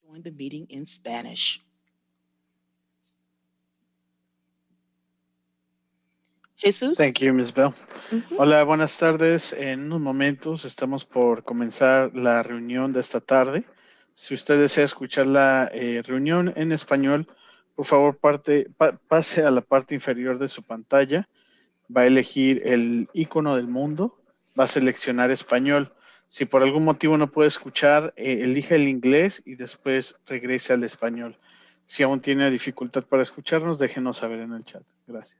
join the meeting in Spanish. Jesús. Thank you, Ms. Bell. Ujú. Hola, buenas tardes. En unos momentos estamos por comenzar la reunión de esta tarde. Si usted desea escuchar la reunión en español, por favor pase a la parte inferior de su pantalla. Va a elegir el icono del mundo, va a seleccionar español. Si por algún motivo no puede escuchar, elija el inglés y después regrese al español. Si aún tiene dificultad para escucharnos, déjenos saber en el chat. Gracias.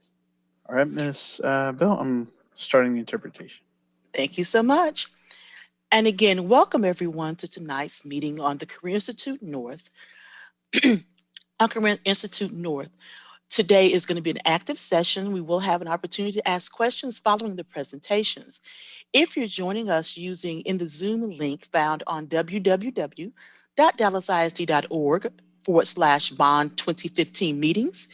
All right, Ms. Bell, I'm starting the interpretation. Thank you so much. And again, welcome everyone to tonight's meeting on the Career Institute North. On Career Institute North. Today is going to be an active session. We will have an opportunity to ask questions following the presentations. If you're joining us using in the Zoom link found on www.dallasisd.org/bond 2015 meetings,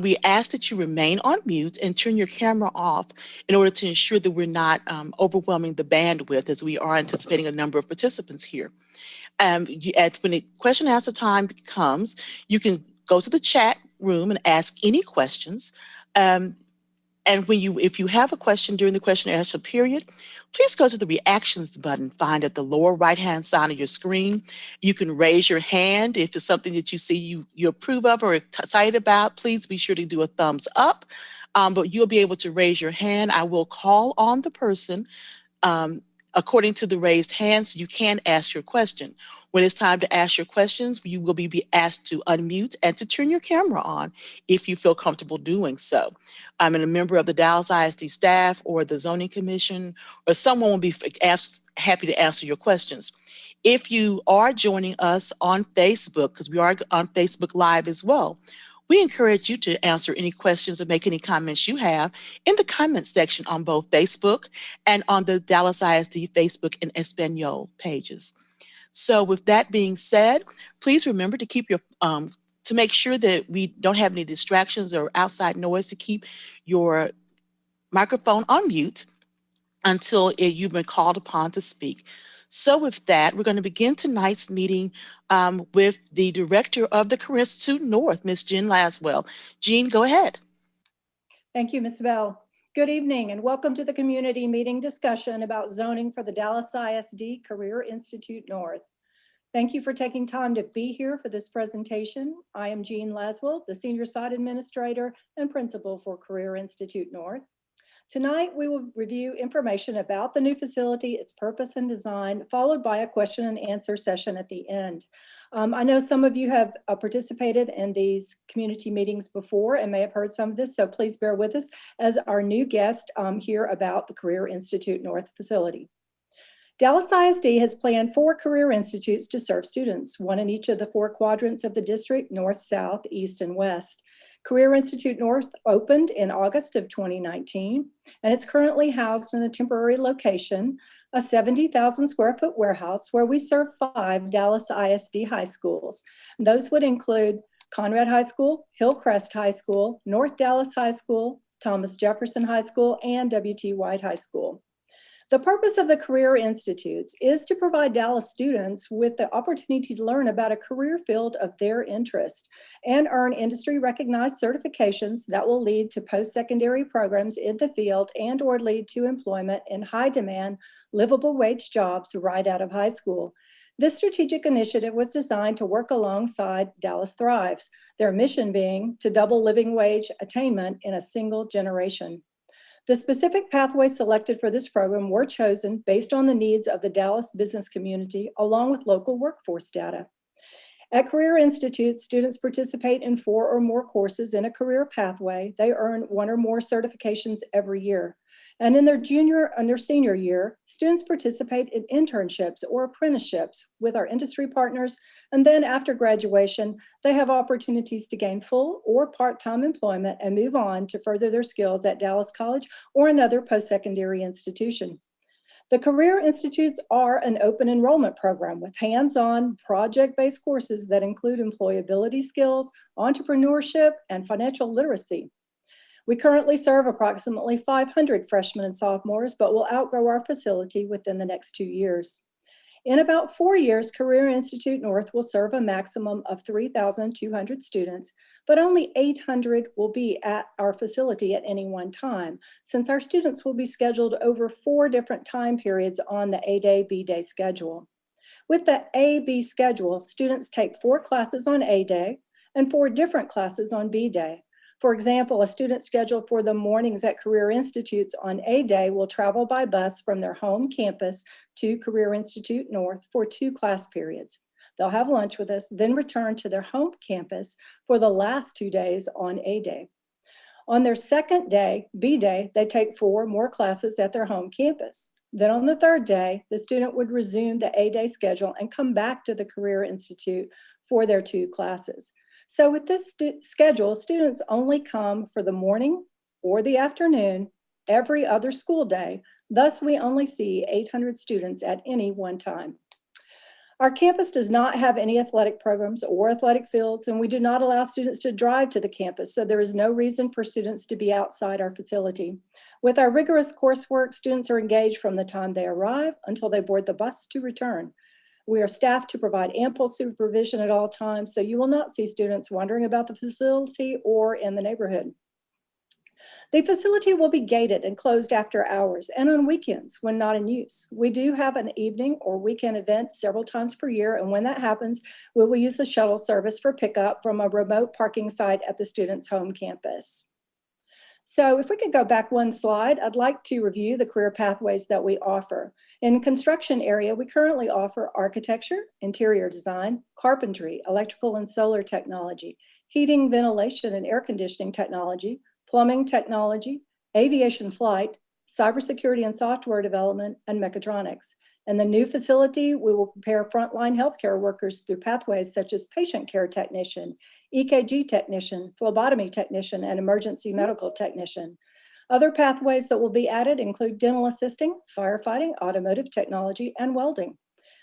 we ask that you remain on mute and turn your camera off in order to ensure that we're not overwhelming the bandwidth as we are anticipating a number of participants here. When the question and answer time comes, you can go to the chat room and ask any questions. And if you have a question during the question and answer period, please go to the reactions button found at the lower right-hand side of your screen. You can raise your hand if it's something that you see you approve of or excited about. Please be sure to do a thumbs up. But you'll be able to raise your hand. I will call on the person according to the raised hand, so you can ask your question. When it's time to ask your questions, you will be asked to unmute and to turn your camera on if you feel comfortable doing so. I'm a member of the Dallas ISD staff or the Zoning Commission, or someone will be happy to answer your questions. If you are joining us on Facebook, because we are on Facebook Live as well, we encourage you to answer any questions or make any comments you have in the comments section on both Facebook and on the Dallas ISD Facebook and Espanol pages. So with that being said, please remember to keep your to make sure that we don't have any distractions or outside noise, to keep your microphone on mute until you've been called upon to speak. So with that, we're going to begin tonight's meeting with the director of the Career Institute North, Ms. Jean Laswell. Jean, go ahead. Thank you, Ms. Bell. Good evening and welcome to the community meeting discussion about zoning for the Dallas ISD Career Institute North. Thank you for taking time to be here for this presentation. I am Jean Laswell, the Senior Site Administrator and Principal for Career Institute North. Tonight, we will review information about the new facility, its purpose and design, followed by a question and answer session at the end. I know some of you have participated in these community meetings before and may have heard some of this, so please bear with us as our new guest hear about the Career Institute North facility. Dallas ISD has planned 4 career institutes to serve students, one in each of the 4 quadrants of the district: north, south, east, and west. Career Institute North opened in August of 2019, and it's currently housed in a temporary location, a 70,000 square foot warehouse where we serve 5 Dallas ISD high schools. Those would include Conrad High School, Hillcrest High School, North Dallas High School, Thomas Jefferson High School, and W.T. White High School. The purpose of the Career Institutes is to provide Dallas students with the opportunity to learn about a career field of their interest and earn industry-recognized certifications that will lead to post-secondary programs in the field and or lead to employment in high-demand, livable wage jobs right out of high school. This strategic initiative was designed to work alongside Dallas Thrives, their mission being to double living wage attainment in a single generation. The specific pathways selected for this program were chosen based on the needs of the Dallas business community, along with local workforce data. At Career Institute, students participate in 4 or more courses in a career pathway. They earn 1 or more certifications every year. And in their junior and their senior year, students participate in internships or apprenticeships with our industry partners. And then after graduation, they have opportunities to gain full or part-time employment and move on to further their skills at Dallas College or another post-secondary institution. The Career Institutes are an open enrollment program with hands-on, project-based courses that include employability skills, entrepreneurship, and financial literacy. We currently serve approximately 500 freshmen and sophomores, but will outgrow our facility within the next 2 years. In about 4 years, Career Institute North will serve a maximum of 3,200 students, but only 800 will be at our facility at any one time, since our students will be scheduled over 4 different time periods on the A-Day, B-Day schedule. With the A-B schedule, students take 4 classes on A-Day and 4 different classes on B-Day. For example, a student scheduled for the mornings at Career Institutes on A-Day will travel by bus from their home campus to Career Institute North for 2 class periods. They'll have lunch with us, then return to their home campus for the last 2 days on A-Day. On their second day, B-Day, they take 4 more classes at their home campus. Then on the third day, the student would resume the A-Day schedule and come back to the Career Institute for their 2 classes. So with this schedule, students only come for the morning or the afternoon every other school day. Thus, we only see 800 students at any one time. Our campus does not have any athletic programs or athletic fields, and we do not allow students to drive to the campus, so there is no reason for students to be outside our facility. With our rigorous coursework, students are engaged from the time they arrive until they board the bus to return. We are staffed to provide ample supervision at all times, so you will not see students wandering about the facility or in the neighborhood. The facility will be gated and closed after hours and on weekends when not in use. We do have an evening or weekend event several times per year, and when that happens, we will use the shuttle service for pickup from a remote parking site at the student's home campus. So if we could go back one slide, I'd like to review the career pathways that we offer. In the construction area, we currently offer architecture, interior design, carpentry, electrical and solar technology, heating, ventilation, and air conditioning technology, plumbing technology, aviation flight, cybersecurity and software development, and mechatronics. In the new facility, we will prepare frontline healthcare workers through pathways such as patient care technician, EKG technician, phlebotomy technician, and emergency medical technician. Other pathways that will be added include dental assisting, firefighting, automotive technology, and welding.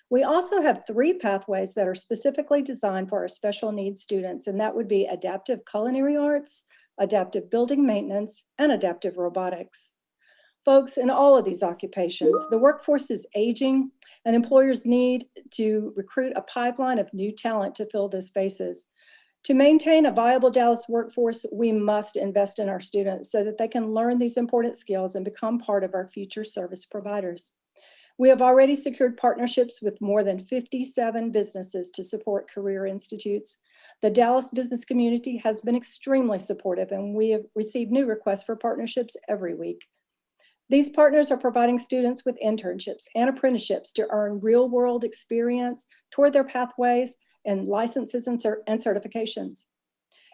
We also have 3 pathways that are specifically designed for our special needs students, and that would be adaptive culinary arts, adaptive building maintenance, and adaptive robotics. Folks, in all of these occupations, the workforce is aging, and employers need to recruit a pipeline of new talent to fill those spaces. To maintain a viable Dallas workforce, we must invest in our students so that they can learn these important skills and become part of our future service providers. We have already secured partnerships with more than 57 businesses to support career institutes. The Dallas business community has been extremely supportive, and we have received new requests for partnerships every week. These partners are providing students with internships and apprenticeships to earn real-world experience toward their pathways and licenses and certifications.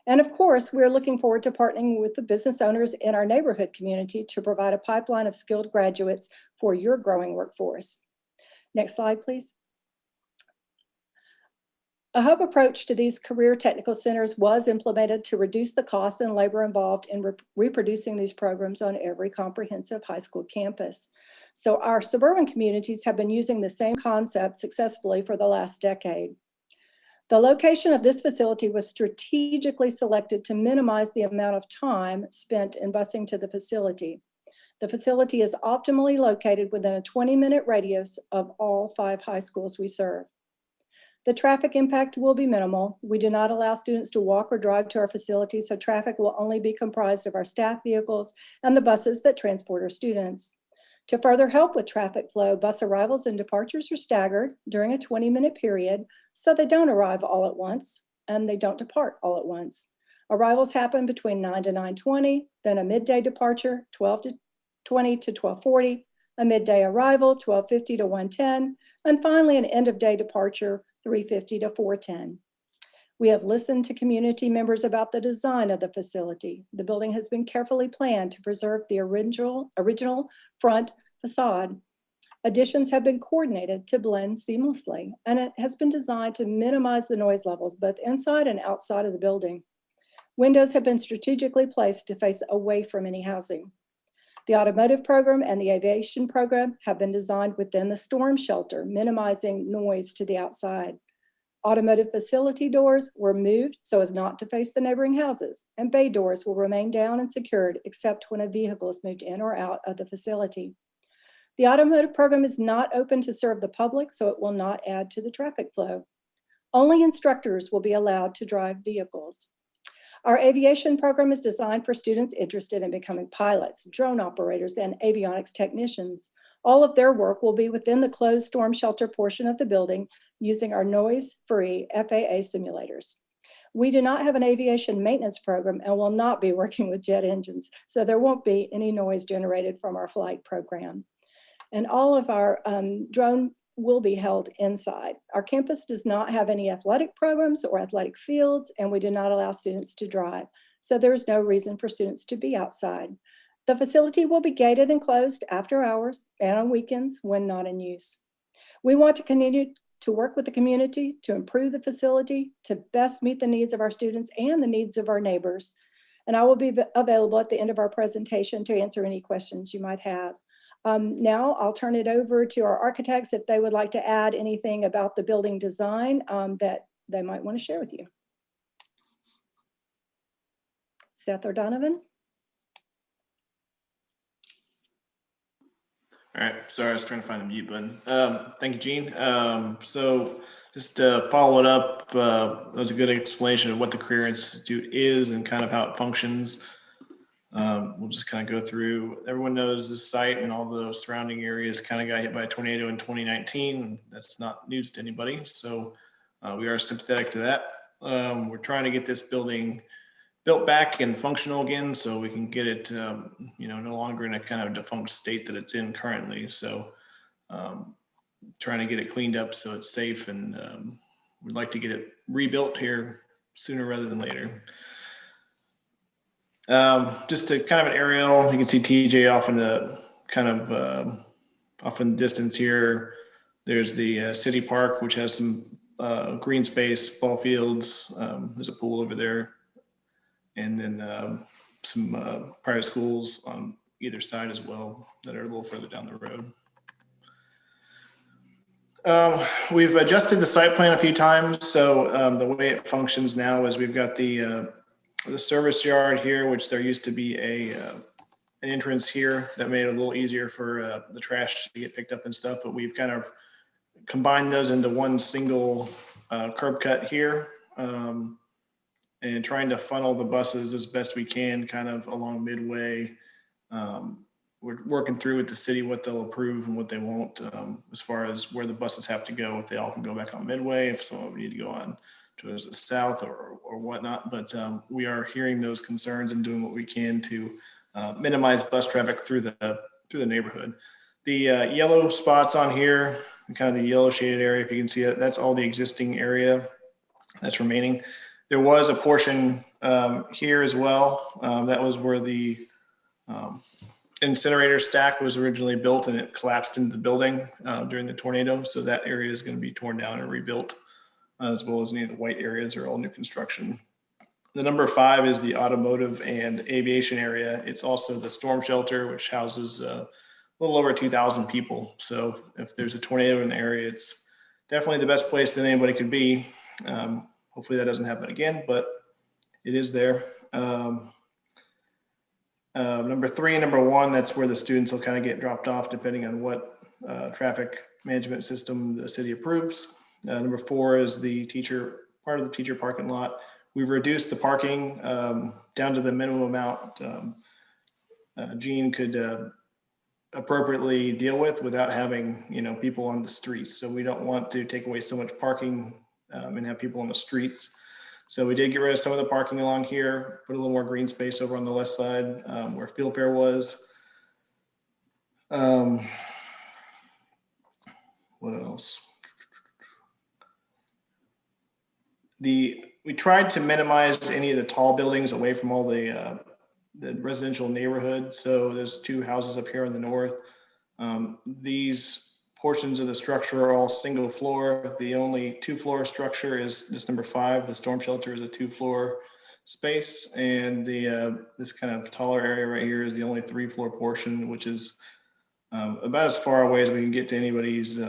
And of course, we're looking forward to partnering with the business owners in our neighborhood community to provide a pipeline of skilled graduates for your growing workforce. Next slide, please. A hub approach to these career technical centers was implemented to reduce the cost and labor involved in reproducing these programs on every comprehensive high school campus. So our suburban communities have been using the same concept successfully for the last decade. The location of this facility was strategically selected to minimize the amount of time spent in busing to the facility. The facility is optimally located within a 20-minute radius of all 5 high schools we serve. The traffic impact will be minimal. We do not allow students to walk or drive to our facility, so traffic will only be comprised of our staff vehicles and the buses that transport our students. To further help with traffic flow, bus arrivals and departures are staggered during a 20-minute period, so they don't arrive all at once and they don't depart all at once. Arrivals happen between 9 to 9:20, then a midday departure, 12:20 to 12:40, a midday arrival, 12:50 to 1:10, and finally an end-of-day departure, 3:50 to 4:10. We have listened to community members about the design of the facility. The building has been carefully planned to preserve the original front facade. Additions have been coordinated to blend seamlessly, and it has been designed to minimize the noise levels both inside and outside of the building. Windows have been strategically placed to face away from any housing. The automotive program and the aviation program have been designed within the storm shelter, minimizing noise to the outside. Automotive facility doors were moved so as not to face the neighboring houses, and bay doors will remain down and secured except when a vehicle is moved in or out of the facility. The automotive program is not open to serve the public, so it will not add to the traffic flow. Only instructors will be allowed to drive vehicles. Our aviation program is designed for students interested in becoming pilots, drone operators, and avionics technicians. All of their work will be within the closed storm shelter portion of the building using our noise-free FAA simulators. We do not have an aviation maintenance program and will not be working with jet engines, so there won't be any noise generated from our flight program. And all of our drone will be held inside. Our campus does not have any athletic programs or athletic fields, and we do not allow students to drive. So there is no reason for students to be outside. The facility will be gated and closed after hours and on weekends when not in use. We want to continue to work with the community to improve the facility to best meet the needs of our students and the needs of our neighbors. And I will be available at the end of our presentation to answer any questions you might have. Now I'll turn it over to our architects if they would like to add anything about the building design that they might want to share with you. Seth or Donovan? All right, sorry, I was trying to find the mute button. Thank you, Gene. So just to follow it up, that was a good explanation of what the Career Institute is and kind of how it functions. We'll just kind of go through, everyone knows this site and all the surrounding areas kind of got hit by a tornado in 2019. That's not news to anybody. So we are sympathetic to that. We're trying to get this building built back and functional again so we can get it, no longer in a kind of defunct state that it's in currently. So trying to get it cleaned up so it's safe, and we'd like to get it rebuilt here sooner rather than later. Just a kind of an aerial, you can see TJ off in the kind of off in the distance here. There's the city park, which has some green space, ball fields. There's a pool over there, and then some private schools on either side as well that are a little further down the road. We've adjusted the site plan a few times. So the way it functions now is we've got the service yard here, which there used to be an entrance here that made it a little easier for the trash to get picked up and stuff. But we've kind of combined those into one single curb cut here, and trying to funnel the buses as best we can kind of along midway. We're working through with the city what they'll approve and what they won't, as far as where the buses have to go, if they all can go back on midway, if some of them need to go on towards the south or whatnot. But we are hearing those concerns and doing what we can to minimize bus traffic through the neighborhood. The yellow spots on here, kind of the yellow shaded area, if you can see it, that's all the existing area that's remaining. There was a portion here as well. That was where the incinerator stack was originally built, and it collapsed into the building during the tornado. So that area is going to be torn down and rebuilt, as well as any of the white areas are all new construction. The number 5 is the automotive and aviation area. It's also the storm shelter, which houses a little over 2,000 people. So if there's a tornado in the area, it's definitely the best place that anybody could be. Hopefully that doesn't happen again, but it is there. Number 3 and number 1, that's where the students will kind of get dropped off depending on what traffic management system the city approves. Number 4 is the part of the teacher parking lot. We've reduced the parking down to the minimum amount Gene could appropriately deal with without having people on the streets. So we don't want to take away so much parking and have people on the streets. So we did get rid of some of the parking along here, put a little more green space over on the left side where Field Fair was. What else? We tried to minimize any of the tall buildings away from all the residential neighborhood. So there's 2 houses up here in the north. These portions of the structure are all single floor. The only 2-floor structure is this number 5. The storm shelter is a 2-floor space, and this kind of taller area right here is the only 3-floor portion, which is about as far away as we can get to anybody's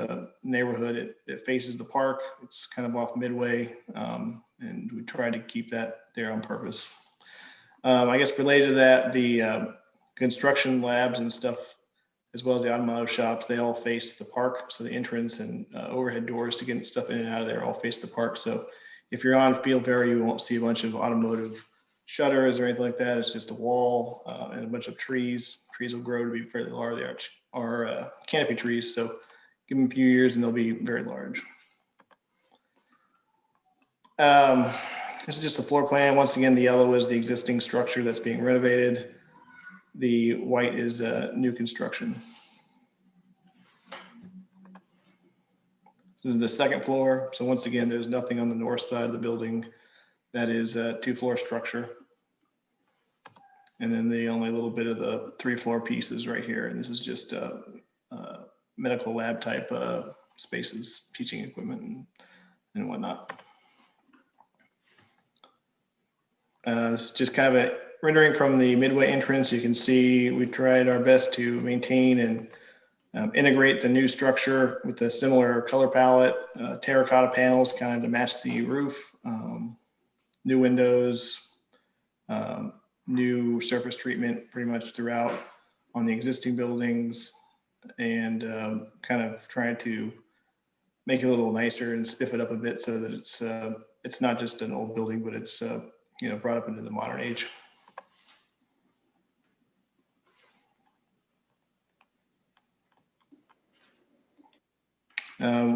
neighborhood. It faces the park. It's kind of off midway, and we tried to keep that there on purpose. I guess related to that, the construction labs and stuff as well as the automotive shops, they all face the park. So the entrance and overhead doors to get stuff in and out of there all face the park. So if you're on Field Fair, you won't see a bunch of automotive shutters or anything like that. It's just a wall and a bunch of trees. Trees will grow to be fairly large. They are canopy trees. So give them a few years and they'll be very large. This is just the floor plan. Once again, the yellow is the existing structure that's being renovated. The white is new construction. This is the second floor. So once again, there's nothing on the north side of the building. That is a 2-floor structure. And then the only little bit of the 3-floor piece is right here. And this is just medical lab type spaces, teaching equipment and whatnot. It's just kind of a rendering from the midway entrance. You can see we tried our best to maintain and integrate the new structure with a similar color palette, terracotta panels kind of to match the roof, new windows, new surface treatment pretty much throughout on the existing buildings, and kind of trying to make it a little nicer and spiff it up a bit so that it's not just an old building, but it's brought up into the modern age.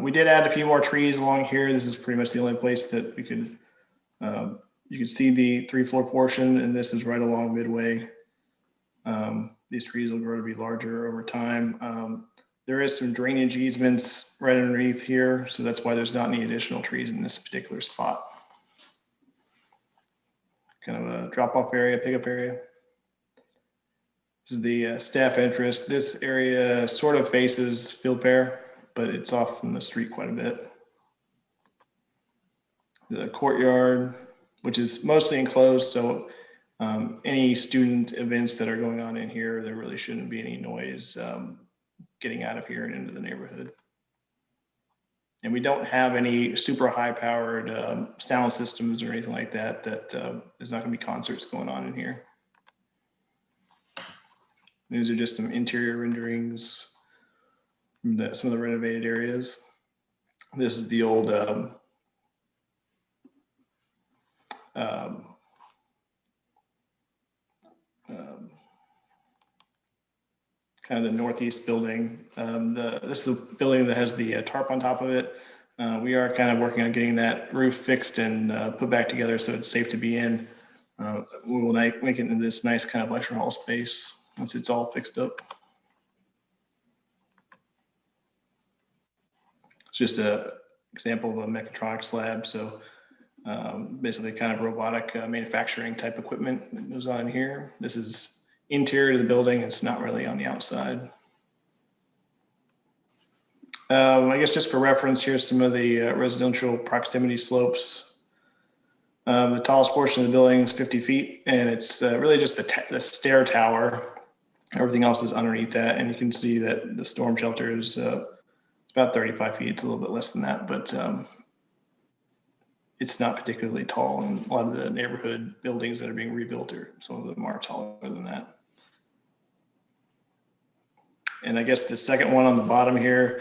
We did add a few more trees along here. This is pretty much the only place that we could, you could see the 3-floor portion, and this is right along midway. These trees will grow to be larger over time. There is some drainage easements right underneath here, so that's why there's not any additional trees in this particular spot. Kind of a drop-off area, pickup area. This is the staff entrance. This area sort of faces Field Fair, but it's off from the street quite a bit. The courtyard, which is mostly enclosed, so any student events that are going on in here, there really shouldn't be any noise getting out of here and into the neighborhood. And we don't have any super high powered sound systems or anything like that. There's not going to be concerts going on in here. These are just some interior renderings from some of the renovated areas. This is the old kind of the northeast building. This is the building that has the tarp on top of it. We are kind of working on getting that roof fixed and put back together so it's safe to be in. We will make it into this nice kind of lecture hall space once it's all fixed up. It's just an example of a Mechatronics Lab. So basically kind of robotic manufacturing type equipment that goes on here. This is interior to the building. It's not really on the outside. I guess just for reference, here's some of the residential proximity slopes. The tallest portion of the building is 50 feet, and it's really just the stair tower. Everything else is underneath that, and you can see that the storm shelter is about 35 feet. It's a little bit less than that, but it's not particularly tall, and a lot of the neighborhood buildings that are being rebuilt, or some of them are taller than that. And I guess the second one on the bottom here,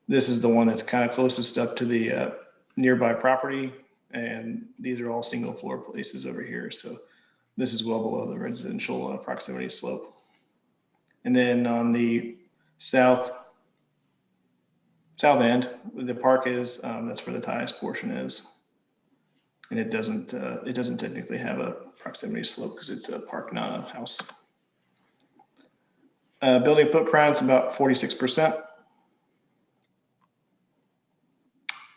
this is the one that's kind of closest up to the nearby property. And these are all single floor places over here. So this is well below the residential proximity slope. And then on the south end, the park is, that's where the highest portion is. And it doesn't technically have a proximity slope because it's a park, not a house. Building footprint's about 46%.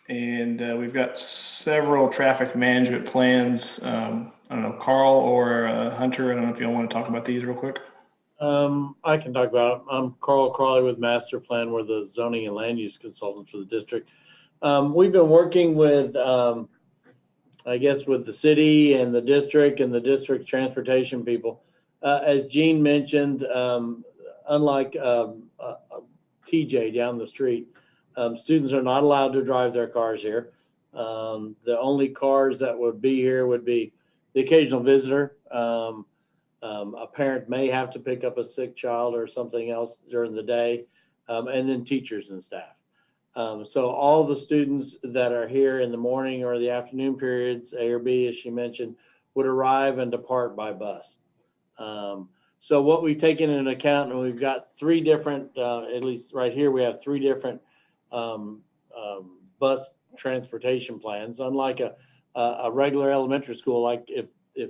And we've got several traffic management plans. I don't know, Carl or Hunter, I don't know if you all want to talk about these real quick. I can talk about it. I'm Carl Crawley with Master Plan. We're the zoning and land use consultants for the district. We've been working with, I guess, with the city and the district transportation people. As Gene mentioned, unlike TJ down the street, students are not allowed to drive their cars here. The only cars that would be here would be the occasional visitor, A parent may have to pick up a sick child or something else during the day, and then teachers and staff. So all the students that are here in the morning or the afternoon periods, A or B, as she mentioned, would arrive and depart by bus. So what we've taken into account, and we've got three different, at least right here, we have three different bus transportation plans. Unlike a regular elementary school, like if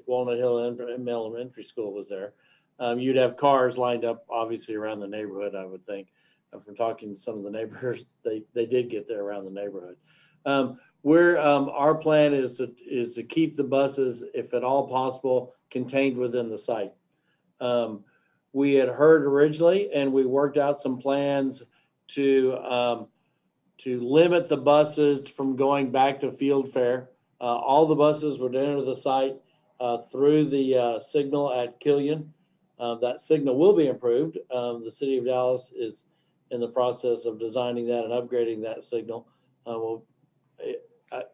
Walnut Hill Elementary School was there, you'd have cars lined up, obviously, around the neighborhood, I would think. From talking to some of the neighbors, they did get there around the neighborhood. Our plan is to keep the buses, if at all possible, contained within the site. We had heard originally, and we worked out some plans to limit the buses from going back to Field Fair. All the buses would enter the site through the signal at Killian. That signal will be improved. The city of Dallas is in the process of designing that and upgrading that signal.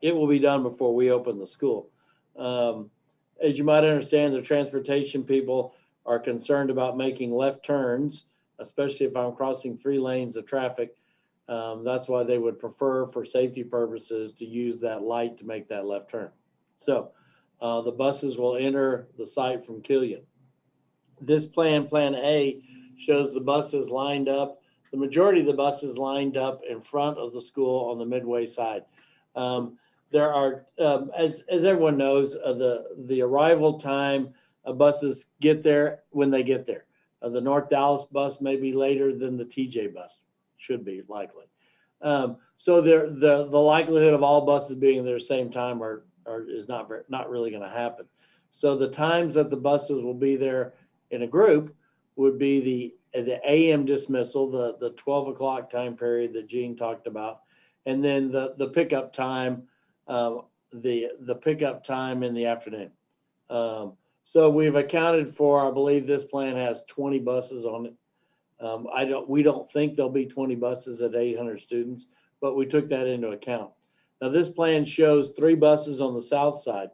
It will be done before we open the school. As you might understand, the transportation people are concerned about making left turns, especially if I'm crossing 3 lanes of traffic. That's why they would prefer, for safety purposes, to use that light to make that left turn. So the buses will enter the site from Killian. This plan, Plan A, shows the buses lined up. The majority of the buses lined up in front of the school on the Midway side. There are, as everyone knows, the arrival time buses get there when they get there. The North Dallas bus may be later than the TJ bus, should be likely. So the likelihood of all buses being there at the same time is not really going to happen. So the times that the buses will be there in a group would be the AM dismissal, the 12 o'clock time period that Gene talked about, and then the pickup time, the pickup time in the afternoon. So we've accounted for, I believe this plan has 20 buses on it. We don't think there'll be 20 buses at 800 students, but we took that into account. Now this plan shows 3 buses on the south side.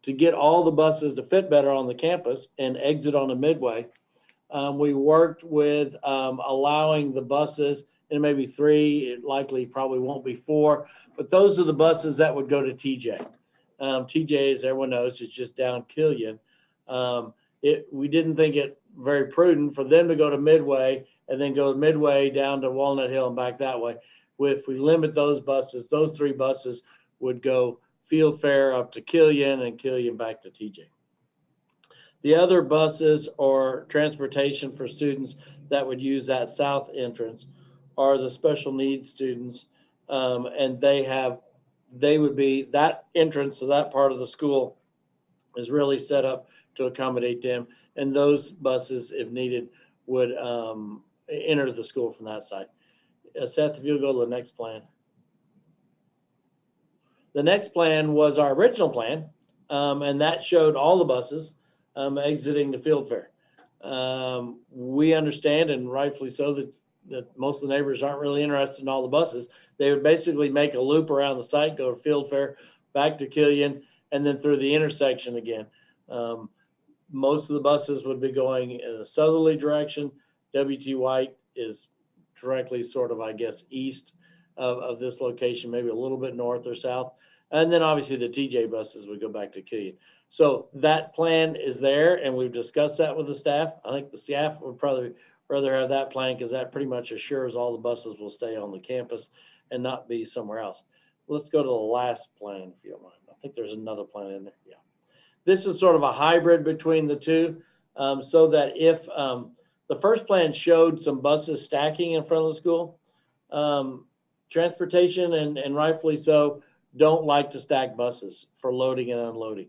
To get all the buses to fit better on the campus and exit on a Midway, we worked with allowing the buses, and maybe 3, it likely probably won't be 4, but those are the buses that would go to TJ. TJ, as everyone knows, is just down Killian. We didn't think it very prudent for them to go to Midway and then go Midway down to Walnut Hill and back that way. If we limit those buses, those 3 buses would go Field Fair up to Killian and Killian back to TJ. The other buses or transportation for students that would use that south entrance are the special needs students, and they would be, that entrance to that part of the school is really set up to accommodate them, and those buses, if needed, would enter the school from that side. Seth, if you'll go to the next plan. The next plan was our original plan, and that showed all the buses exiting the Field Fair. We understand, and rightfully so, that most of the neighbors aren't really interested in all the buses. They would basically make a loop around the site, go to Field Fair, back to Killian, and then through the intersection again. Most of the buses would be going in a southerly direction. W.T. White is directly sort of, I guess, east of this location, maybe a little bit north or south. And then obviously the TJ buses would go back to Killian. So that plan is there, and we've discussed that with the staff. I think the staff would probably rather have that plan because that pretty much assures all the buses will stay on the campus and not be somewhere else. Let's go to the last plan, if you don't mind. I think there's another plan in there. Yeah. This is sort of a hybrid between the two, so that if the first plan showed some buses stacking in front of the school, transportation, and rightfully so, don't like to stack buses for loading and unloading.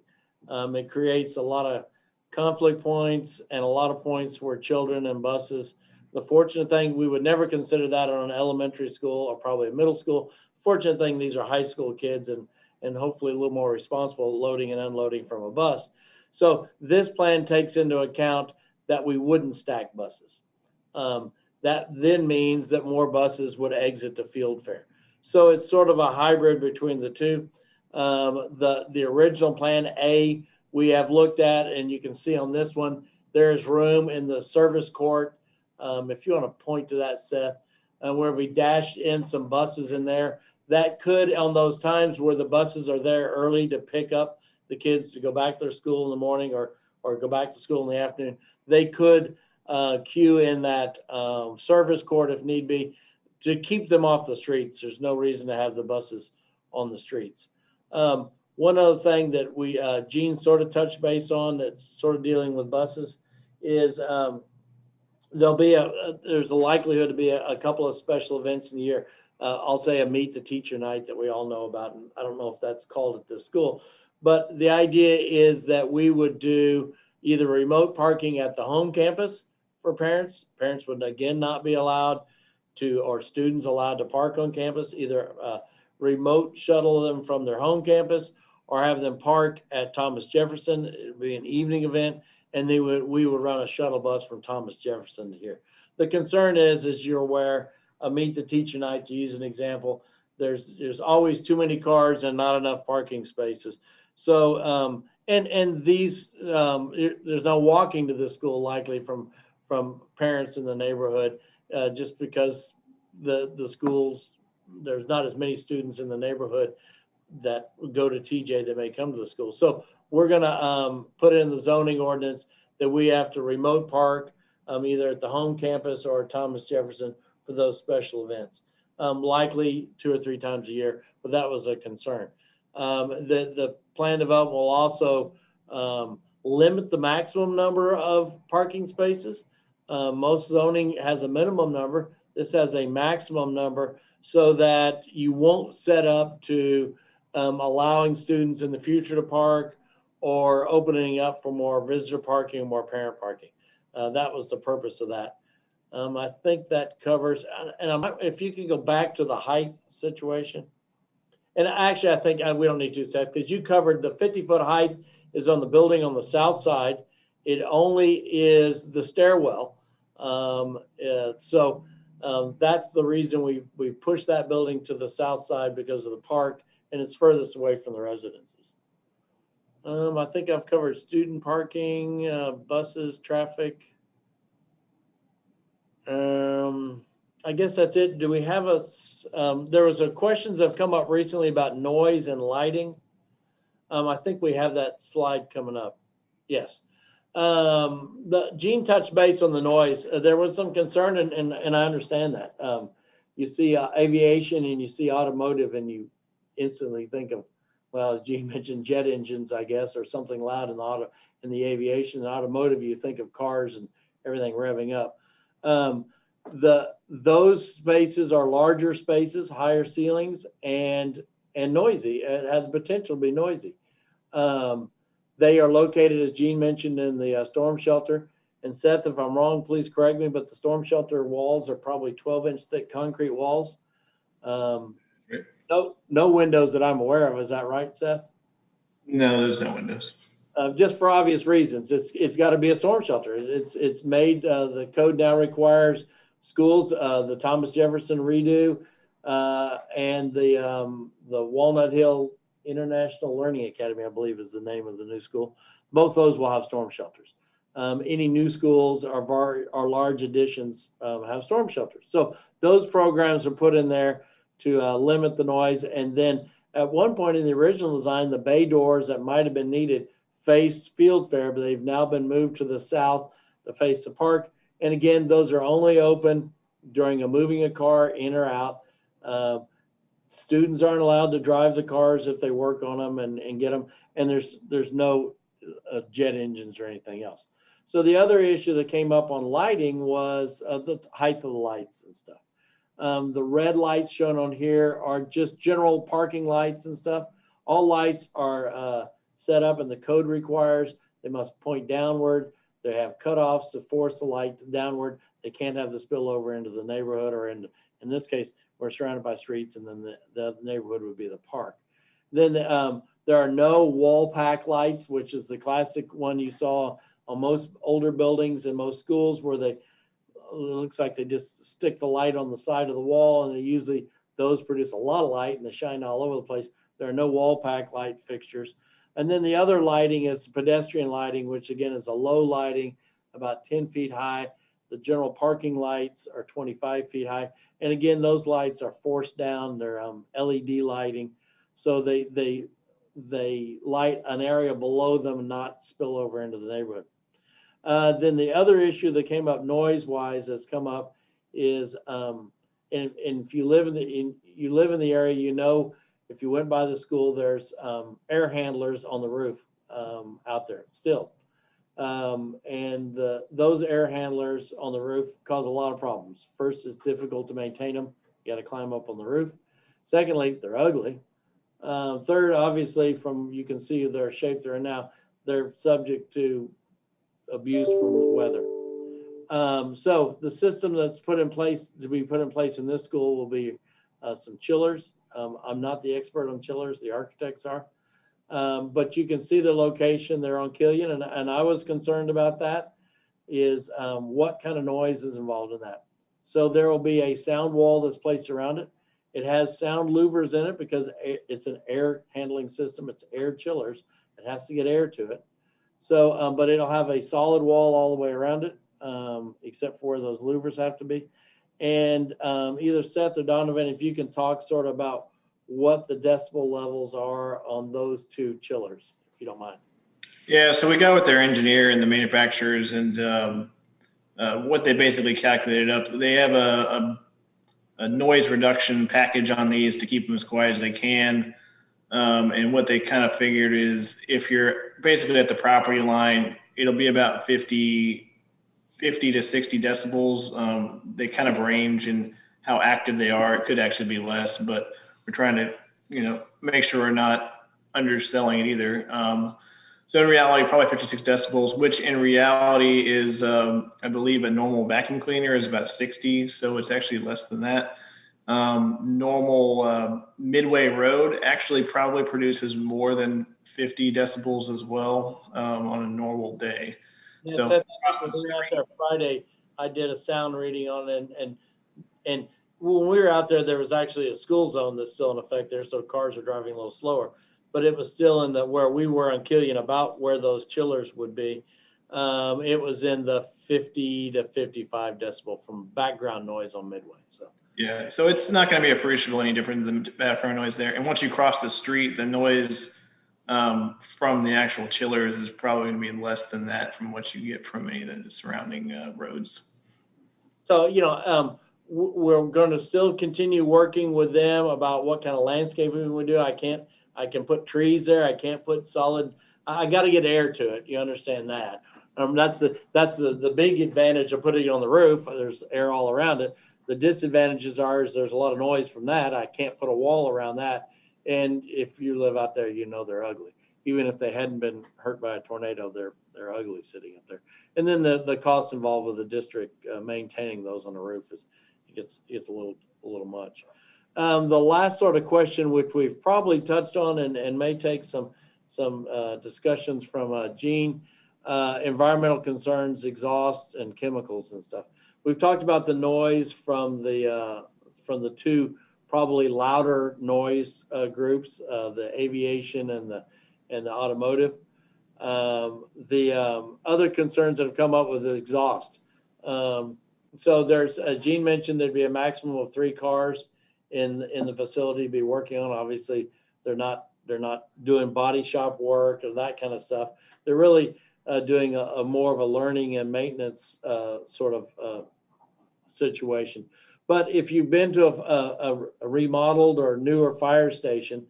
It creates a lot of conflict points and a lot of points where children and buses. The fortunate thing, we would never consider that on an elementary school or probably a middle school. Fortunate thing, these are high school kids and hopefully a little more responsible loading and unloading from a bus. So this plan takes into account that we wouldn't stack buses. That then means that more buses would exit the Field Fair. So it's sort of a hybrid between the two. The original plan A we have looked at, and you can see on this one, there's room in the service court. If you want to point to that, Seth, where we dashed in some buses in there, that could, on those times where the buses are there early to pick up the kids to go back to their school in the morning or go back to school in the afternoon, they could queue in that service court if need be to keep them off the streets. There's no reason to have the buses on the streets. One other thing that we, Gene sort of touched base on that's sort of dealing with buses is there'll be there's a likelihood to be a couple of special events in the year. I'll say a meet the teacher night that we all know about. And I don't know if that's called at this school, but the idea is that we would do either remote parking at the home campus for parents. Parents would again not be allowed to, or students allowed to park on campus, either remote shuttle them from their home campus or have them park at Thomas Jefferson. It would be an evening event, and we would run a shuttle bus from Thomas Jefferson to here. The concern is, as you're aware, a meet the teacher night, to use an example, there's always too many cars and not enough parking spaces. So and these there's no walking to this school likely from parents in the neighborhood, just because the schools, there's not as many students in the neighborhood that go to TJ that may come to the school. So we're gonna put in the zoning ordinance that we have to remote park either at the home campus or Thomas Jefferson for those special events, likely 2 or 3 times a year, but that was a concern. The plan development will also limit the maximum number of parking spaces. Most zoning has a minimum number. This has a maximum number so that you won't set up to allowing students in the future to park or opening up for more visitor parking or more parent parking. That was the purpose of that. I think that covers, and if you can go back to the height situation. And actually, I think we don't need to, Seth, because you covered the 50-foot height is on the building on the south side. It only is the stairwell. So that's the reason we pushed that building to the south side, because of the park, and it's furthest away from the residences. I think I've covered student parking, buses, traffic. I guess that's it. Do we have there was questions that have come up recently about noise and lighting. I think we have that slide coming up. Yes. Gene touched base on the noise. There was some concern, and I understand that. You see aviation and you see automotive, and you instantly think of, well, as Gene mentioned, jet engines, I guess, or something loud in the aviation and automotive. You think of cars and everything revving up. Those spaces are larger spaces, higher ceilings, and noisy. It has the potential to be noisy. They are located, as Gene mentioned, in the storm shelter. And Seth, if I'm wrong, please correct me, but the storm shelter walls are probably 12-inch thick concrete walls. No windows that I'm aware of. Is that right, Seth? No, there's no windows. Just for obvious reasons. It's got to be a storm shelter. It's made, the code now requires schools, the Thomas Jefferson redo, and the Walnut Hill International Learning Academy, I believe is the name of the new school. Both those will have storm shelters. Any new schools or large additions have storm shelters. So those programs are put in there to limit the noise. And then at one point in the original design, the bay doors that might have been needed faced Field Fair, but they've now been moved to the south to face the park. And again, those are only open during moving a car in or out. Students aren't allowed to drive the cars if they work on them and get them. And there's no jet engines or anything else. So the other issue that came up on lighting was the height of the lights and stuff. The red lights shown on here are just general parking lights and stuff. All lights are set up, and the code requires they must point downward. They have cutoffs to force the light downward. They can't have the spillover into the neighborhood, or in this case, we're surrounded by streets, and then the neighborhood would be the park. Then there are no wall pack lights, which is the classic one you saw on most older buildings in most schools, where it looks like they just stick the light on the side of the wall, and those produce a lot of light and they shine all over the place. There are no wall pack light fixtures. And then the other lighting is pedestrian lighting, which again is a low lighting about 10 feet high. The general parking lights are 25 feet high. And again, those lights are forced down. They're LED lighting. So they light an area below them and not spill over into the neighborhood. Then the other issue that came up noise-wise that's come up is, and if you live in the area, you know, if you went by the school, there's air handlers on the roof out there still. And those air handlers on the roof cause a lot of problems. First, it's difficult to maintain them. You got to climb up on the roof. Secondly, they're ugly. Third, obviously, you can see their shape they're in now, they're subject to abuse from the weather. So the system that's to be put in place in this school will be some chillers. I'm not the expert on chillers, the architects are. But you can see the location, they're on Killian, and I was concerned about that, is what kind of noise is involved in that. So there will be a sound wall that's placed around it. It has sound louvers in it because it's an air handling system, it's air chillers. It has to get air to it. So, but it'll have a solid wall all the way around it, except for where those louvers have to be. And either Seth or Donovan, if you can talk sort of about what the decibel levels are on those two chillers, if you don't mind. Yeah, so we got with their engineer and the manufacturers, and what they basically calculated up. They have a noise reduction package on these to keep them as quiet as they can. And what they kind of figured is if you're basically at the property line, it'll be about 50 to 60 decibels. They kind of range in how active they are. It could actually be less, but we're trying to, make sure we're not underselling it either. So in reality, probably 56 decibels, which in reality is, I believe a normal vacuum cleaner is about 60. So it's actually less than that. Normal Midway Road actually probably produces more than 50 decibels as well on a normal day. Yeah, So Seth, when we were out there Friday, I did a sound reading on it, and when we were out there was actually a school zone that's still in effect there, so cars are driving a little slower, but it was still in where we were on Killian, about where those chillers would be. It was in the 50 to 55 decibel from background noise on Midway. So yeah, so it's not going to be appreciable any different than the background noise there. And once you cross the street, the noise from the actual chillers is probably going to be less than that from what you get from any of the surrounding roads. So, we're going to still continue working with them about what kind of landscaping we do. I can put trees there. I can't put solid. I got to get air to it. You understand that? That's the big advantage of putting it on the roof. There's air all around it. The disadvantages are there's a lot of noise from that. I can't put a wall around that. And if you live out there, they're ugly. Even if they hadn't been hurt by a tornado, they're ugly sitting up there. And then the costs involved with the district maintaining those on the roof gets a little much. The last sort of question, which we've probably touched on and may take some discussions from Gene, environmental concerns, exhaust and chemicals and stuff. We've talked about the noise from the two probably louder noise groups, the Aviation and the Automotive. The other concerns that have come up with the exhaust. So there's, Gene mentioned there'd be a maximum of 3 cars in the facility to be working on. Obviously, they're not doing body shop work or that kind of stuff. They're really doing a more of a learning and maintenance sort of situation. But if you've been to a remodeled or newer fire station,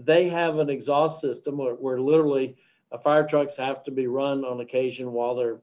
they have an exhaust system where literally fire trucks have to be run on occasion while they're,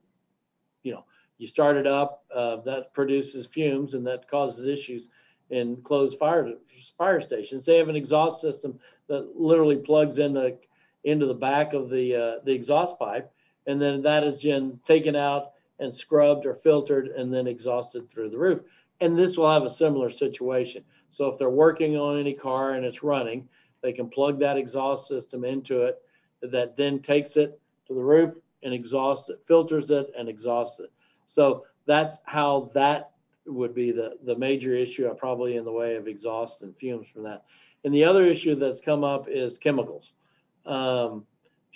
you start it up, that produces fumes and that causes issues in closed fire stations. They have an exhaust system that literally plugs into the back of the exhaust pipe, and then that is then taken out and scrubbed or filtered and then exhausted through the roof. And this will have a similar situation. So if they're working on any car and it's running, they can plug that exhaust system into it that then takes it to the roof and exhausts it, filters it and exhausts it. So that's how that would be the major issue, probably in the way of exhaust and fumes from that. And the other issue that's come up is chemicals.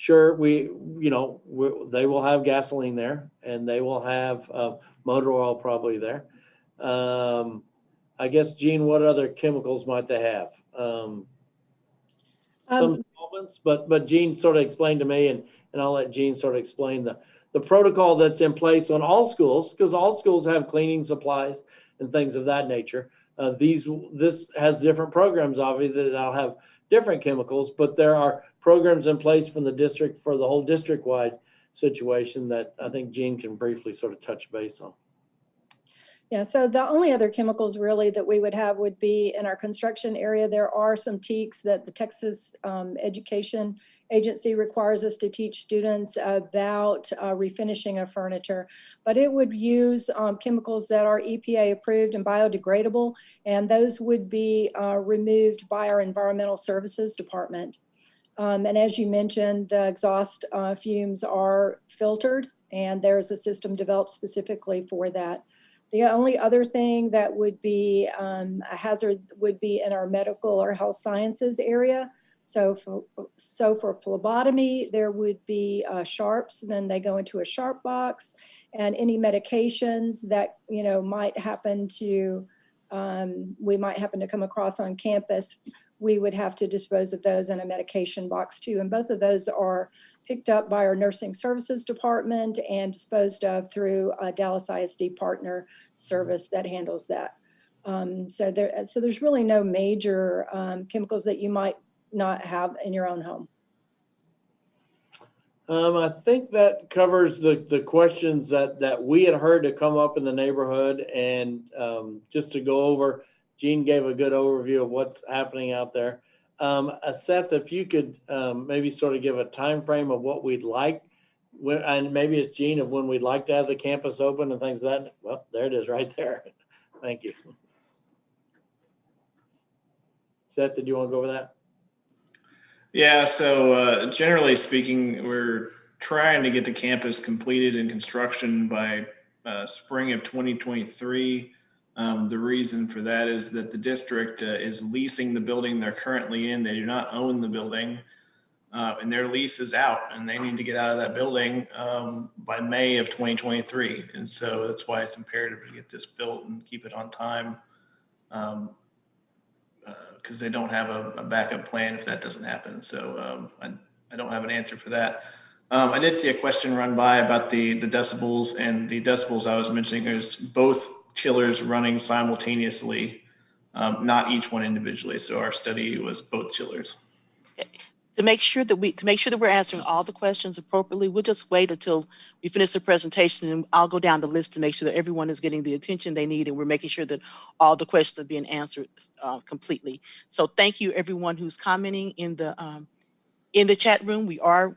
sure, they will have gasoline there, and they will have motor oil probably there. I guess, Gene, what other chemicals might they have? Some solvents, but Gene sort of explained to me, and I'll let Gene sort of explain the protocol that's in place on all schools, because all schools have cleaning supplies and things of that nature. This has different programs, obviously, that'll have different chemicals, but there are programs in place from the district for the whole district-wide situation that I think Gene can briefly sort of touch base on. Yeah, so the only other chemicals really that we would have would be in our construction area. There are some TEKs that the Texas Education Agency requires us to teach students about refinishing of furniture, but it would use chemicals that are EPA approved and biodegradable, and those would be removed by our Environmental Services Department. And as you mentioned, the exhaust fumes are filtered, and there's a system developed specifically for that. The only other thing that would be a hazard would be in our medical or health sciences area. So for phlebotomy, there would be sharps, and then they go into a sharp box, and any medications that might happen to we might happen to come across on campus, we would have to dispose of those in a medication box too. And both of those are picked up by our nursing services department and disposed of through a Dallas ISD partner service that handles that. So there's really no major chemicals that you might not have in your own home. I think that covers the questions that we had heard to come up in the neighborhood. And just to go over, Gene gave a good overview of what's happening out there. Seth, if you could maybe sort of give a time frame of what we'd like, and maybe it's Gene, of when we'd like to have the campus open and things like that. Well, there it is right there. Thank you. Seth, did you want to go over that? Yeah, so generally speaking, we're trying to get the campus completed in construction by spring of 2023. The reason for that is that the district is leasing the building they're currently in. They do not own the building, and their lease is out, and they need to get out of that building by May of 2023. And so that's why it's imperative to get this built and keep it on time, because they don't have a backup plan if that doesn't happen. So I don't have an answer for that. I did see a question run by about the decibels, and the decibels I was mentioning is both chillers running simultaneously, not each one individually. So our study was both chillers. To make sure that we're answering all the questions appropriately, we'll just wait until we finish the presentation, and I'll go down the list to make sure that everyone is getting the attention they need, and we're making sure that all the questions are being answered completely. So thank you, everyone who's commenting in the chat room. We are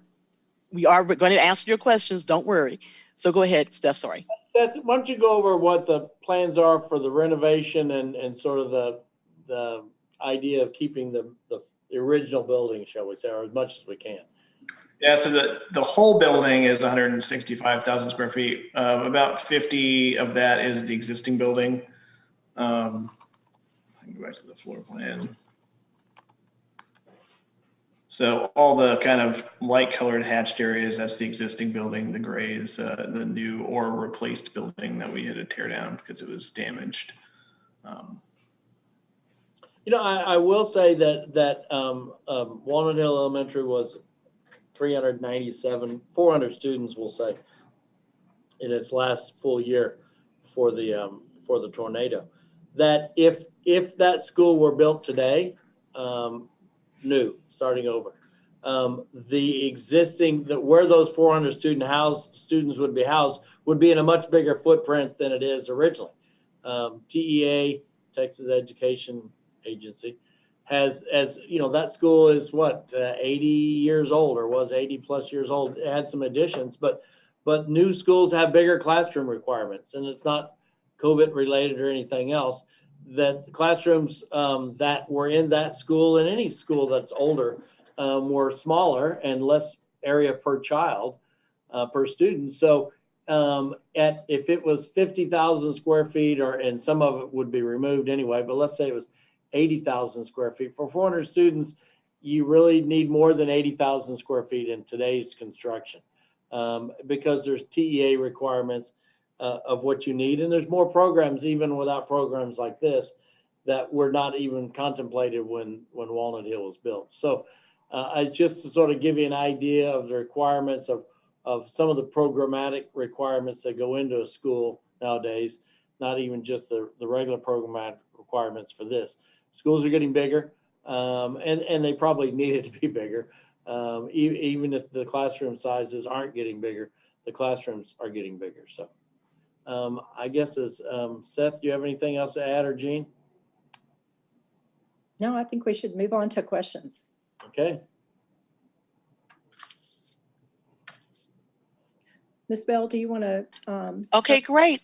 going to answer your questions. Don't worry. So go ahead, Steph. Sorry. Seth, why don't you go over what the plans are for the renovation and sort of the idea of keeping the original building, shall we say, or as much as we can. Yeah, so the whole building is 165,000 square feet. About 50 of that is the existing building. I can go back to the floor plan. So all the kind of light colored hatched areas, that's the existing building. The gray is the new or replaced building that we had to tear down because it was damaged. I will say that Walnut Hill Elementary was 400 students, we'll say, in its last full year for the tornado. That if that school were built today, new, starting over, the existing where those 400 students would be housed would be in a much bigger footprint than it is originally. TEA, Texas Education Agency, has, as you know, that school is what 80 years old, or was 80 plus years old. It had some additions, but new schools have bigger classroom requirements, and it's not COVID related or anything else. That classrooms that were in that school and any school that's older were smaller and less area per child per student. So if it was 50,000 square feet, and some of it would be removed anyway, but let's say it was 80,000 square feet for 400 students, you really need more than 80,000 square feet in today's construction, because there's TEA requirements of what you need. And there's more programs, even without programs like this, that were not even contemplated when Walnut Hill was built. So I just to sort of give you an idea of the requirements of some of the programmatic requirements that go into a school nowadays, not even just the regular programmatic requirements for this. Schools are getting bigger, and they probably needed to be bigger. Even if the classroom sizes aren't getting bigger, the classrooms are getting bigger. So I guess as Seth, do you have anything else to add, or Jean? No, I think we should move on to questions. Okay. Ms. Bell, do you want to? Okay, great.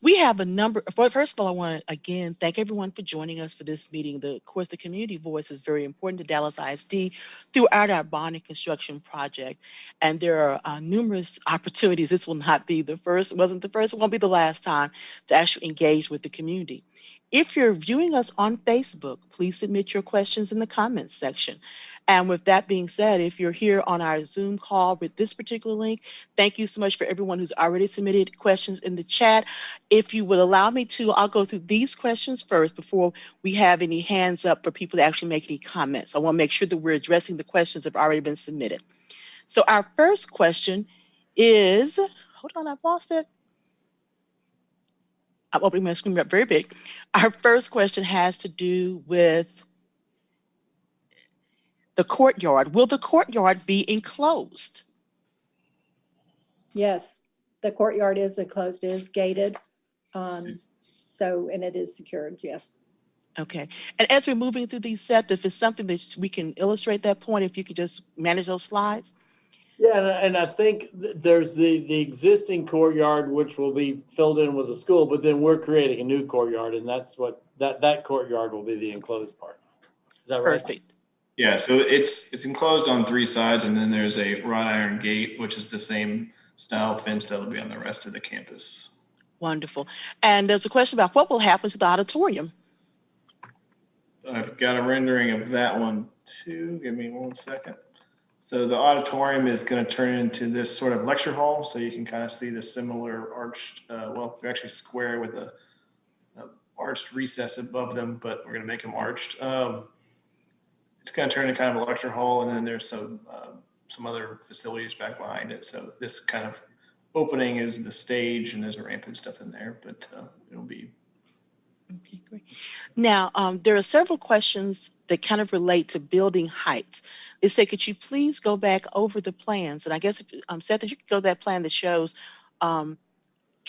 We have a number. First of all, I want to again thank everyone for joining us for this meeting. Of course, the community voice is very important to Dallas ISD throughout our bonding construction project, and there are numerous opportunities. This will not be the first. Wasn't the first. It won't be the last time to actually engage with the community. If you're viewing us on Facebook, please submit your questions in the comments section. And with that being said, if you're here on our Zoom call with this particular link, thank you so much for everyone who's already submitted questions in the chat. If you would allow me to, I'll go through these questions first before we have any hands up for people to actually make any comments. I want to make sure that we're addressing the questions that have already been submitted. So our first question is, hold on, I've lost it. I'm opening my screen up very big. Our first question has to do with the courtyard. Will the courtyard be enclosed? Yes, the courtyard is enclosed, it is gated. So, and it is secured, yes. Okay. And as we're moving through these sets, if it's something that we can illustrate that point, if you could just manage those slides. Yeah, and I think there's the existing courtyard, which will be filled in with a school, but then we're creating a new courtyard, and that's what that courtyard will be the enclosed part. Is that right? Perfect. Yeah, so it's enclosed on 3 sides, and then there's a wrought iron gate, which is the same style fence that will be on the rest of the campus. Wonderful. And there's a question about what will happen to the auditorium. I've got a rendering of that one too. Give me 1 second. So the auditorium is going to turn into this sort of lecture hall. So you can kind of see the similar arched, well, they're actually square with a arched recess above them, but we're going to make them arched. It's going to turn into kind of a lecture hall, and then there's some other facilities back behind it. So this kind of opening is the stage, and there's a ramp and stuff in there, but it'll be. Okay, great. Now, there are several questions that kind of relate to building heights. They say, could you please go back over the plans? And I guess, if Seth, if you could go to that plan that shows kind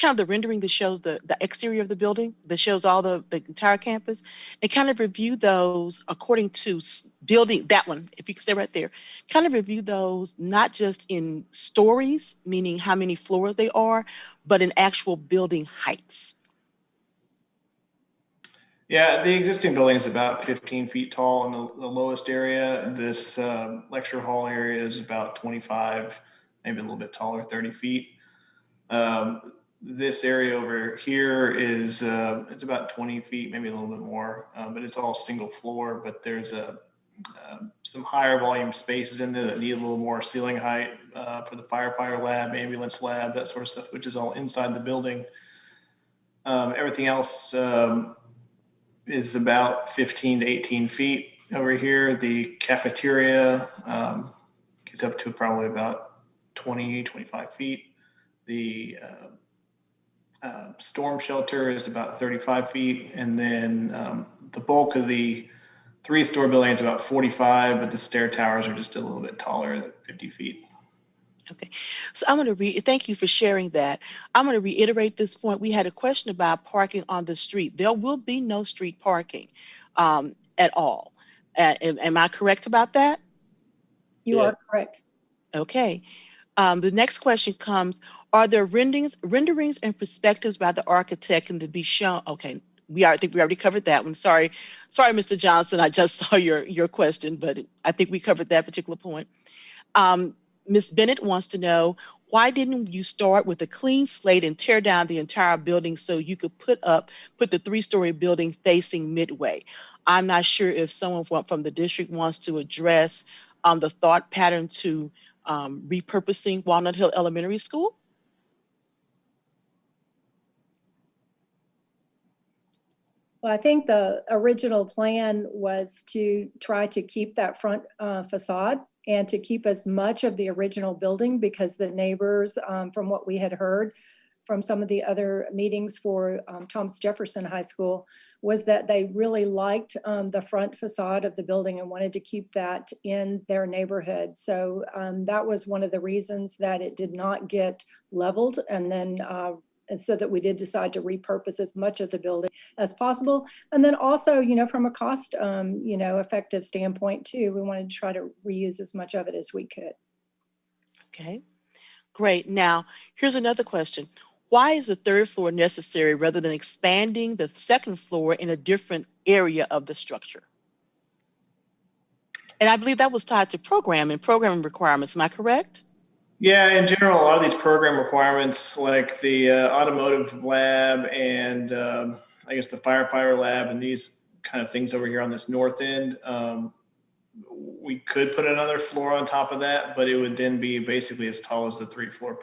of the rendering that shows the exterior of the building, that shows all the entire campus, and kind of review those according to building, that one, if you could stay right there, kind of review those not just in stories, meaning how many floors they are, but in actual building heights. Yeah, the existing building is about 15 feet tall in the lowest area. This lecture hall area is about 25, maybe a little bit taller, 30 feet. This area over here is it's about 20 feet, maybe a little bit more, but it's all single floor. But there's some higher volume spaces in there that need a little more ceiling height for the firefighter lab, ambulance lab, that sort of stuff, which is all inside the building. Everything else is about 15 to 18 feet over here. The cafeteria gets up to probably about 20, 25 feet. The storm shelter is about 35 feet. And then the bulk of the 3-story building is about 45, but the stair towers are just a little bit taller at 50 feet. Okay, so I'm going to thank you for sharing that. I'm going to reiterate this point. We had a question about parking on the street. There will be no street parking at all. Am I correct about that? You are correct. Okay. The next question comes, are there renderings and perspectives by the architect and to be shown? Okay, I think we already covered that one. Sorry, Mr. Johnson, I just saw your question, but I think we covered that particular point. Ms. Bennett wants to know, Why didn't you start with a clean slate and tear down the entire building so you could put the 3-story building facing Midway? I'm not sure if someone from the district wants to address the thought pattern to repurposing Walnut Hill Elementary School. Well, I think the original plan was to try to keep that front facade and to keep as much of the original building, because the neighbors, from what we had heard from some of the other meetings for Thomas Jefferson High School, was that they really liked the front facade of the building and wanted to keep that in their neighborhood. So that was one of the reasons that it did not get leveled, and then so that we did decide to repurpose as much of the building as possible. And then also, you know, from a cost, you know, effective standpoint too, we wanted to try to reuse as much of it as we could. Okay, great. Now, here's another question. Why is the 3rd floor necessary rather than expanding the 2nd floor in a different area of the structure? And I believe that was tied to programming requirements. Am I correct? Yeah, in general, a lot of these program requirements, like the Automotive Lab and I guess the Firefighter Lab and these kind of things over here on this north end, we could put another floor on top of that, but it would then be basically as tall as the 3-floor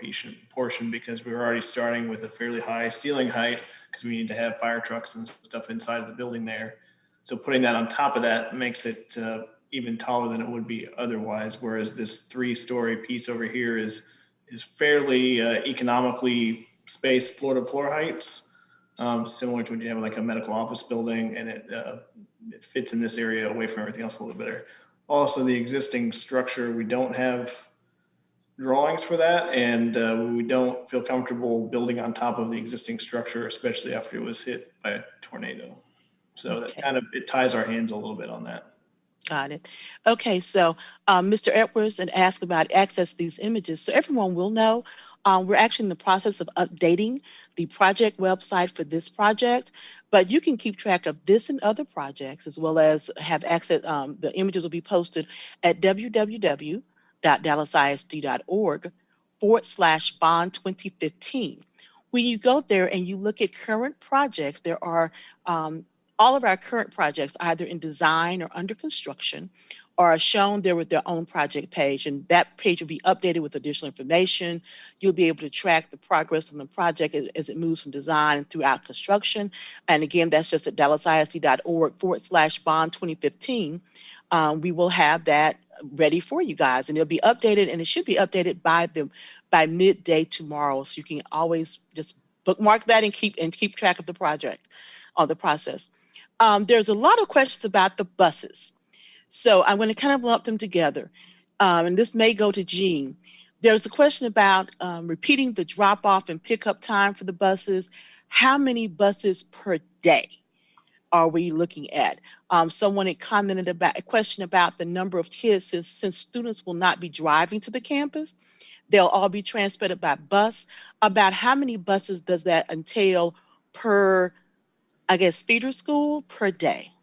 portion, because we were already starting with a fairly high ceiling height because we need to have fire trucks and stuff inside of the building there. So putting that on top of that makes it even taller than it would be otherwise. Whereas this 3-story piece over here is fairly economically spaced floor to floor heights, similar to when you have like a medical office building, and it fits in this area away from everything else a little bit better. Also, the existing structure, we don't have drawings for that, and we don't feel comfortable building on top of the existing structure, especially after it was hit by a tornado. So Okay. that kind of, it ties our hands a little bit on that. Got it. Okay, so Mr. Edwards and asked about access to these images. So everyone will know, we're actually in the process of updating the project website for this project, but you can keep track of this and other projects, as well as have access. The images will be posted at www.dallasisd.org/bond 2015. When you go there and you look at current projects, there are all of our current projects, either in design or under construction, are shown there with their own project page, and that page will be updated with additional information. You'll be able to track the progress on the project as it moves from design throughout construction. And again, that's just at dallasisd.org/bond 2015. We will have that ready for you guys, and it'll be updated, and it should be updated by midday tomorrow. So you can always just bookmark that and keep track of the project or the process. There's a lot of questions about the buses. So I'm going to kind of lump them together. And this may go to Jean. There's a question about repeating the drop off and pickup time for the buses. How many buses per day are we looking at? Someone had commented about a question about the number of kids, since students will not be driving to the campus. They'll all be transported by bus. About how many buses does that entail per, I guess, feeder school per day?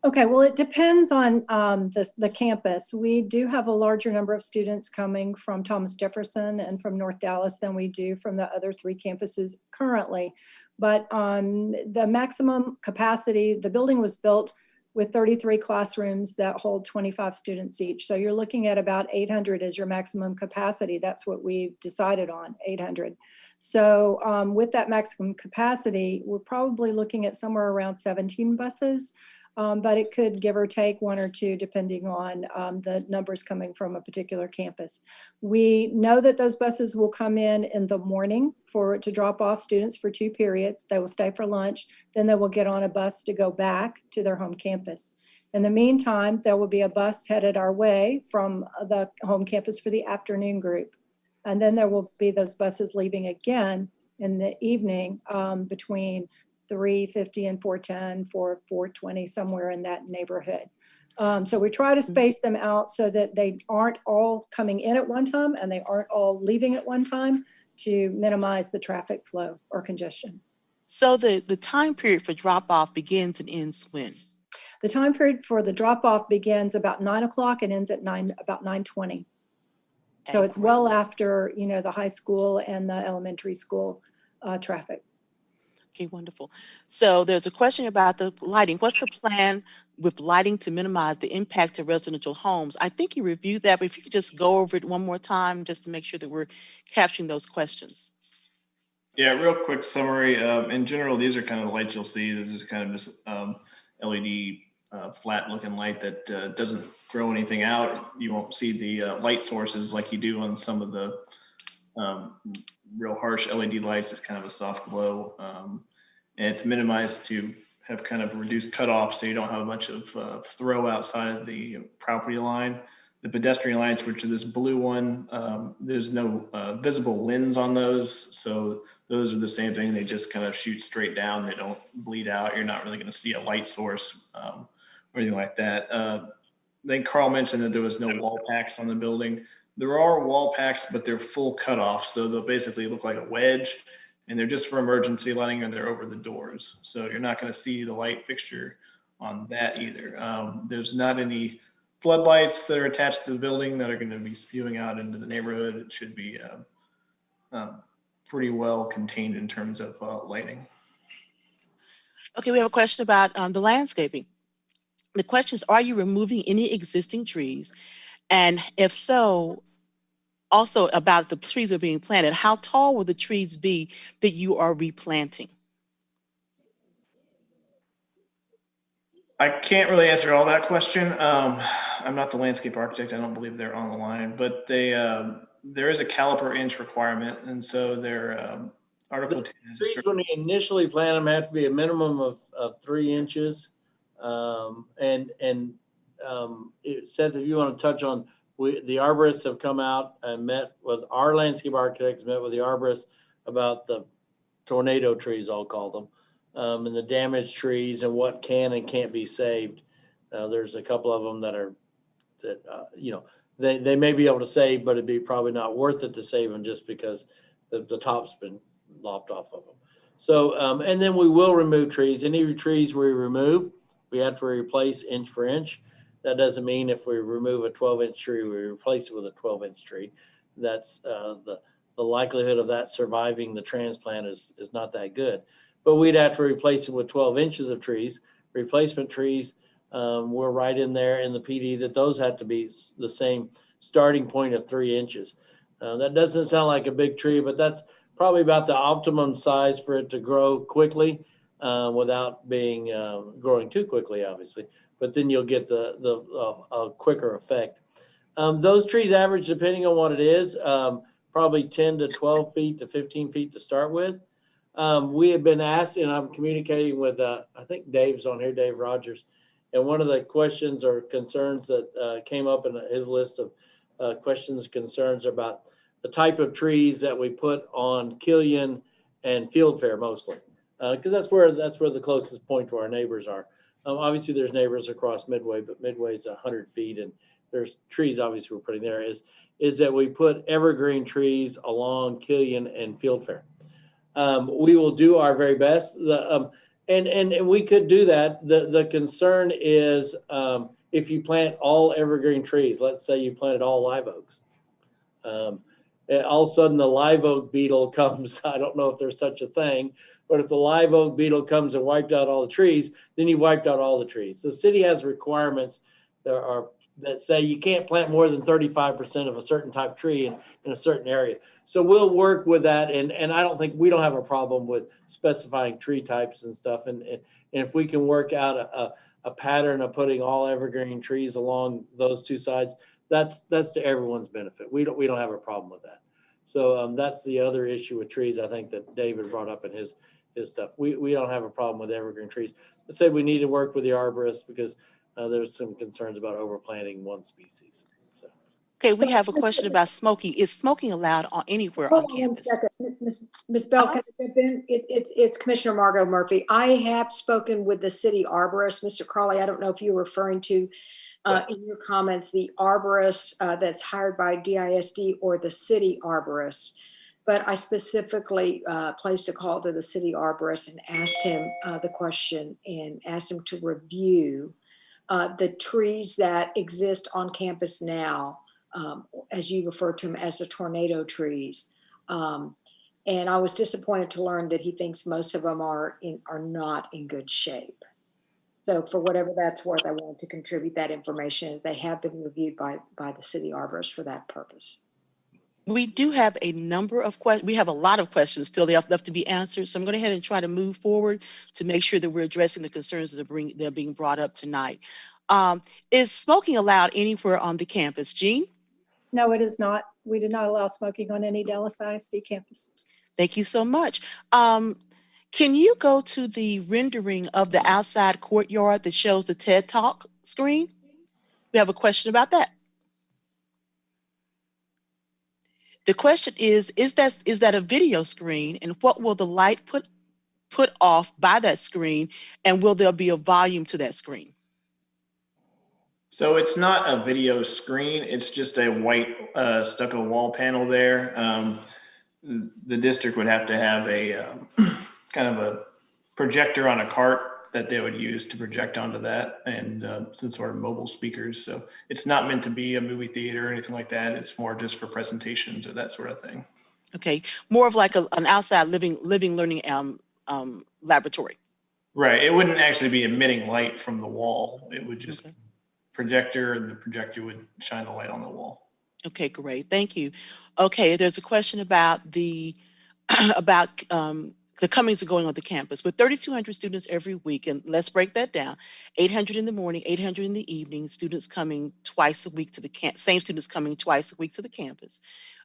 Okay, well, it depends on the campus. We do have a larger number of students coming from Thomas Jefferson and from North Dallas than we do from the other 3 campuses currently. But the maximum capacity, the building was built with 33 classrooms that hold 25 students each. So you're looking at about 800 as your maximum capacity. That's what we decided on, 800. So with that maximum capacity, we're probably looking at somewhere around 17 buses. But it could give or take 1 or 2 depending on the numbers coming from a particular campus. We know that those buses will come in the morning to drop off students for 2 periods. They will stay for lunch, then they will get on a bus to go back to their home campus. In the meantime, there will be a bus headed our way from the home campus for the afternoon group. And then there will be those buses leaving again in the evening between 3:50 and 4:10, 4:20, somewhere in that neighborhood. So we try to space them out so that they aren't all coming in at one time and they aren't all leaving at one time, to minimize the traffic flow or congestion. So the time period for drop off begins and ends when? The time period for the drop off begins about 9 o'clock and ends at about 9:20. So it's well after, you know, the high school and the elementary school traffic. Okay, wonderful. So there's a question about the lighting. What's the plan with lighting to minimize the impact to residential homes? I think you reviewed that, but if you could just go over it one more time, just to make sure that we're capturing those questions. Yeah, real quick summary. In general, these are kind of the lights you'll see. This is kind of this LED flat looking light that doesn't throw anything out. You won't see the light sources like you do on some of the real harsh LED lights. It's kind of a soft glow. And it's minimized to have kind of reduced cutoff so you don't have a bunch of throw outside of the property line. The pedestrian lights, which are this blue one, there's no visible lens on those. So those are the same thing. They just kind of shoot straight down. They don't bleed out. You're not really going to see a light source or anything like that. I think Carl mentioned that there was no wall packs on the building. There are wall packs, but they're full cutoff. So they'll basically look like a wedge, and they're just for emergency lighting, and they're over the doors. So you're not going to see the light fixture on that either. There's not any floodlights that are attached to the building that are going to be spewing out into the neighborhood. It should be pretty well contained in terms of lighting. Okay, we have a question about the landscaping. The question is, are you removing any existing trees? And if so, also about the trees that are being planted, how tall will the trees be that you are replanting? I can't really answer all that question. I'm not the landscape architect. I don't believe they're on the line, but there is a caliper inch requirement. And so their Article 10 is trees, when we initially plant them, have to be a minimum of 3 inches. It says, if you want to touch on, the arborists have come out and met with our landscape architects, met with the arborists about the tornado trees, I'll call them, and the damaged trees and what can and can't be saved. There's a couple of them that they may be able to save, but it'd be probably not worth it to save them just because the top's been lopped off of them. So, and then we will remove trees. Any trees we remove, we have to replace inch for inch. That doesn't mean if we remove a 12-inch tree, we replace it with a 12-inch tree. That's the likelihood of that surviving the transplant is not that good. But we'd have to replace it with 12 inches of trees. Replacement trees, we're right in there in the PD that those have to be the same starting point of 3 inches. That doesn't sound like a big tree, but that's probably about the optimum size for it to grow quickly without being growing too quickly, obviously. But then you'll get the quicker effect. Those trees average, depending on what it is, probably 10 to 12 feet to 15 feet to start with. We have been asked, and I'm communicating with, I think Dave's on here, Dave Rogers. And one of the questions or concerns that came up in his list of questions, concerns about the type of trees that we put on Killian and Fieldfair mostly, because that's where the closest point to our neighbors are. Obviously, there's neighbors across Midway, but Midway is 100 feet, and there's trees obviously we're putting there. Is that we put evergreen trees along Killian and Fieldfair. We will do our very best. And we could do that. The concern is if you plant all evergreen trees, let's say you planted all live oaks, all of a sudden the live oak beetle comes. I don't know if there's such a thing, but if the live oak beetle comes and wiped out all the trees, then you wiped out all the trees. The city has requirements that say you can't plant more than 35% of a certain type of tree in a certain area. So we'll work with that, and I don't think we don't have a problem with specifying tree types and stuff. And if we can work out a pattern of putting all evergreen trees along those two sides, that's to everyone's benefit. We don't have a problem with that. So that's the other issue with trees, I think, that David brought up in his stuff. We don't have a problem with evergreen trees. Let's say we need to work with the arborists because there's some concerns about overplanting one species. So. Okay, we have a question about smoking. Is smoking allowed anywhere on campus? Ms. Bell, can I jump in? It's Commissioner Margot Murphy. I have spoken with the city arborist, Mr. Crawley. I don't know if you're referring to in your comments the arborist that's hired by DISD or the city arborist. But I specifically placed a call to the city arborist and asked him the question and asked him to review the trees that exist on campus now as you refer to them as the tornado trees. And I was disappointed to learn that he thinks most of them are not in good shape. So for whatever that's worth, I wanted to contribute that information. They have been reviewed by the city arborist for that purpose. We do have a number of questions. We have a lot of questions still left to be answered. So I'm going to go ahead and try to move forward to make sure that we're addressing the concerns that are being brought up tonight. Is smoking allowed anywhere on the campus? Jean? No, it is not. We do not allow smoking on any Dallas ISD campus. Thank you so much. Can you go to the rendering of the outside courtyard that shows the TED Talk screen? We have a question about that. The question is that a video screen, and what will the light put off by that screen, and will there be a volume to that screen? So it's not a video screen. It's just a white stucco wall panel there. The district would have to have a kind of a projector on a cart that they would use to project onto that, and some sort of mobile speakers. So it's not meant to be a movie theater or anything like that. It's more just for presentations or that sort of thing. Okay, more of like an outside living learning laboratory. Right. It wouldn't actually be emitting light from the wall. It would just projector, and the projector would shine the light on the wall. Okay, great. Thank you. Okay, there's a question about the the comings and going on the campus. With 3,200 students every week, and let's break that down, 800 in the morning, 800 in the evening, students coming twice a week to the same students coming twice a week to the campus.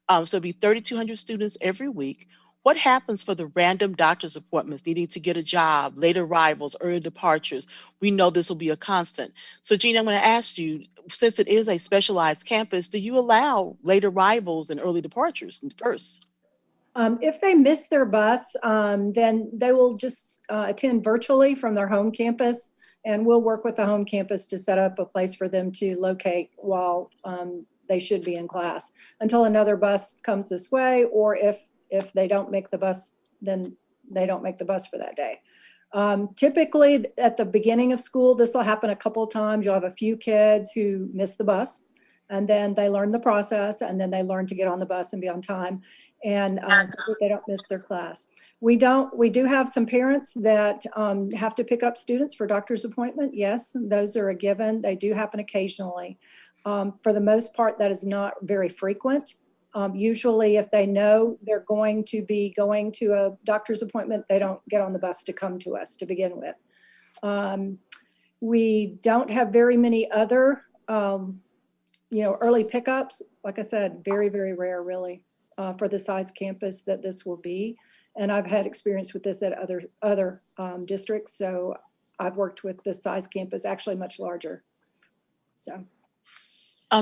So it'd be 3,200 students every week. What happens for the random doctor's appointments, needing to get a job, late arrivals, early departures? We know this will be a constant. So Jean, I'm going to ask you, since it is a specialized campus, do you allow late arrivals and early departures first? If they miss their bus, then they will just attend virtually from their home campus, and we'll work with the home campus to set up a place for them to locate while they should be in class until another bus comes this way, or if they don't make the bus, then they don't make the bus for that day. Typically at the beginning of school, this will happen a couple of times. You'll have a few kids who miss the bus, and then they learn the process, and then they learn to get on the bus and be on time, and so that they don't miss their class. We do have some parents that have to pick up students for doctor's appointment. Yes, those are a given. They do happen occasionally. For the most part, that is not very frequent. Usually if they know they're going to be going to a doctor's appointment, they don't get on the bus to come to us to begin with. We don't have very many other, early pickups. Like I said, very, very rare really for the size campus that this will be. And I've had experience with this at other districts. So I've worked with this size campus, actually much larger. So.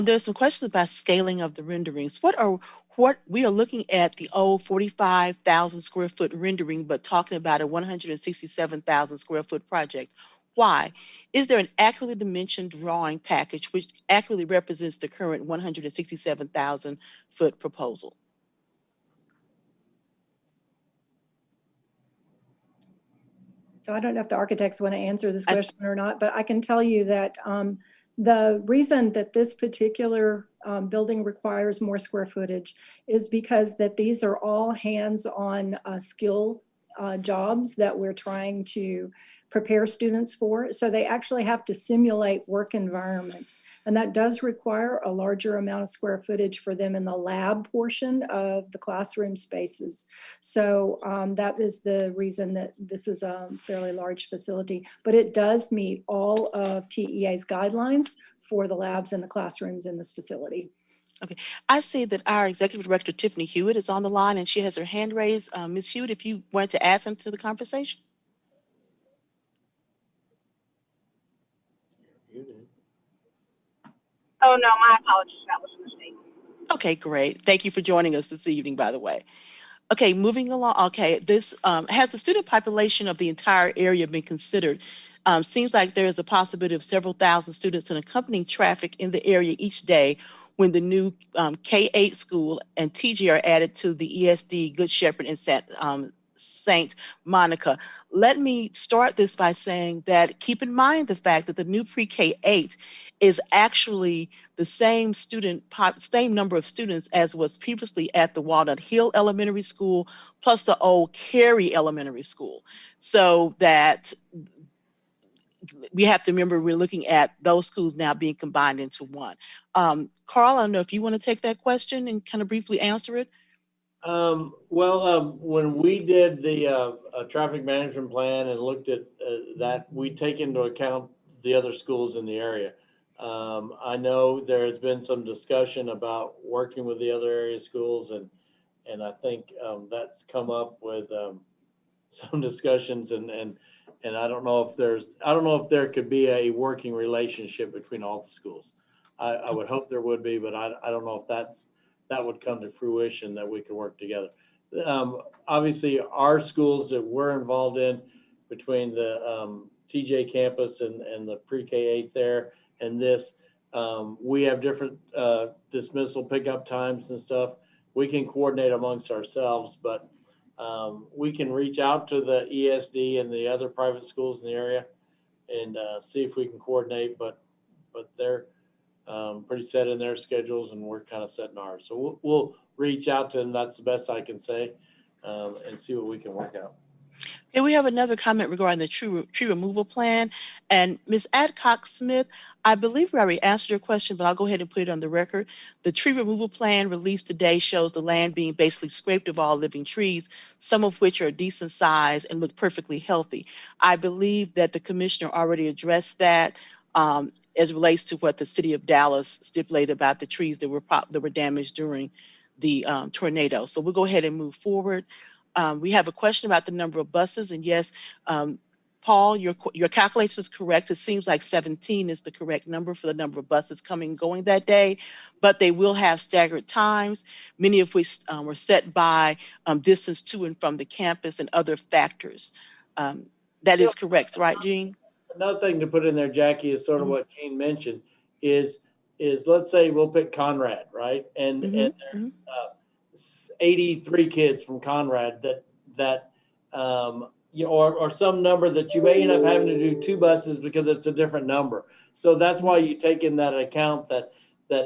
There's some questions about scaling of the renderings. What we are looking at the old 45,000 square foot rendering, but talking about a 167,000 square foot project. Why? Is there an accurately dimensioned drawing package which accurately represents the current 167,000 foot proposal? So I don't know if the architects want to answer this question or not, but I can tell you that the reason that this particular building requires more square footage is because that these are all hands-on skill jobs that we're trying to prepare students for. So they actually have to simulate work environments. And that does require a larger amount of square footage for them in the lab portion of the classroom spaces. So that is the reason that this is a fairly large facility, but it does meet all of TEA's guidelines for the labs and the classrooms in this facility. Okay, I see that our Executive Director, Tiffany Hewitt, is on the line and she has her hand raised. Ms. Hewitt, if you wanted to add something to the conversation. Oh, no, my apologies. That was a mistake. Okay, great. Thank you for joining us this evening, by the way. Okay, moving along. Okay, this has the student population of the entire area been considered? Seems like there is a possibility of several thousand students and accompanying traffic in the area each day when the new K-8 school and TG are added to the ESD Good Shepherd and St. Monica. Let me start this by saying that keep in mind the fact that the new pre-K-8 is actually the same same number of students as was previously at the Walnut Hill Elementary School, plus the old Cary Elementary School. So that we have to remember we're looking at those schools now being combined into one. Carl, I don't know if you want to take that question and kind of briefly answer it. When we did the traffic management plan and looked at that, we take into account the other schools in the area. I know there has been some discussion about working with the other area schools, and I think that's come up with some discussions, and I don't know if there could be a working relationship between all the schools. I would hope there would be, but I don't know if that would come to fruition, that we could work together. Obviously, our schools that we're involved in, between the TJ campus and the pre-K-8 there and this, we have different dismissal pickup times and stuff. We can coordinate amongst ourselves, but we can reach out to the ESD and the other private schools in the area and see if we can coordinate, but they're pretty set in their schedules, and we're kind of set in ours. So we'll reach out to them. That's the best I can say, and see what we can work out. Okay, we have another comment regarding the tree removal plan. And Ms. Adcock Smith, I believe we already answered your question, but I'll go ahead and put it on the record. The tree removal plan released today shows the land being basically scraped of all living trees, some of which are decent size and look perfectly healthy. I believe that the commissioner already addressed that as it relates to what the city of Dallas stipulated about the trees that were damaged during the tornado. So we'll go ahead and move forward. We have a question about the number of buses, and yes, Paul, your calculation is correct. It seems like 17 is the correct number for the number of buses coming and going that day, but they will have staggered times, many of which were set by distance to and from the campus and other factors. That is correct, right, Jean? Another thing to put in there, Jackie, is sort of what Jean mentioned, is let's say we'll pick Conrad, right? And there's 83 kids from Conrad that or some number that you may end up having to do 2 buses because it's a different number. So that's why you take in that account that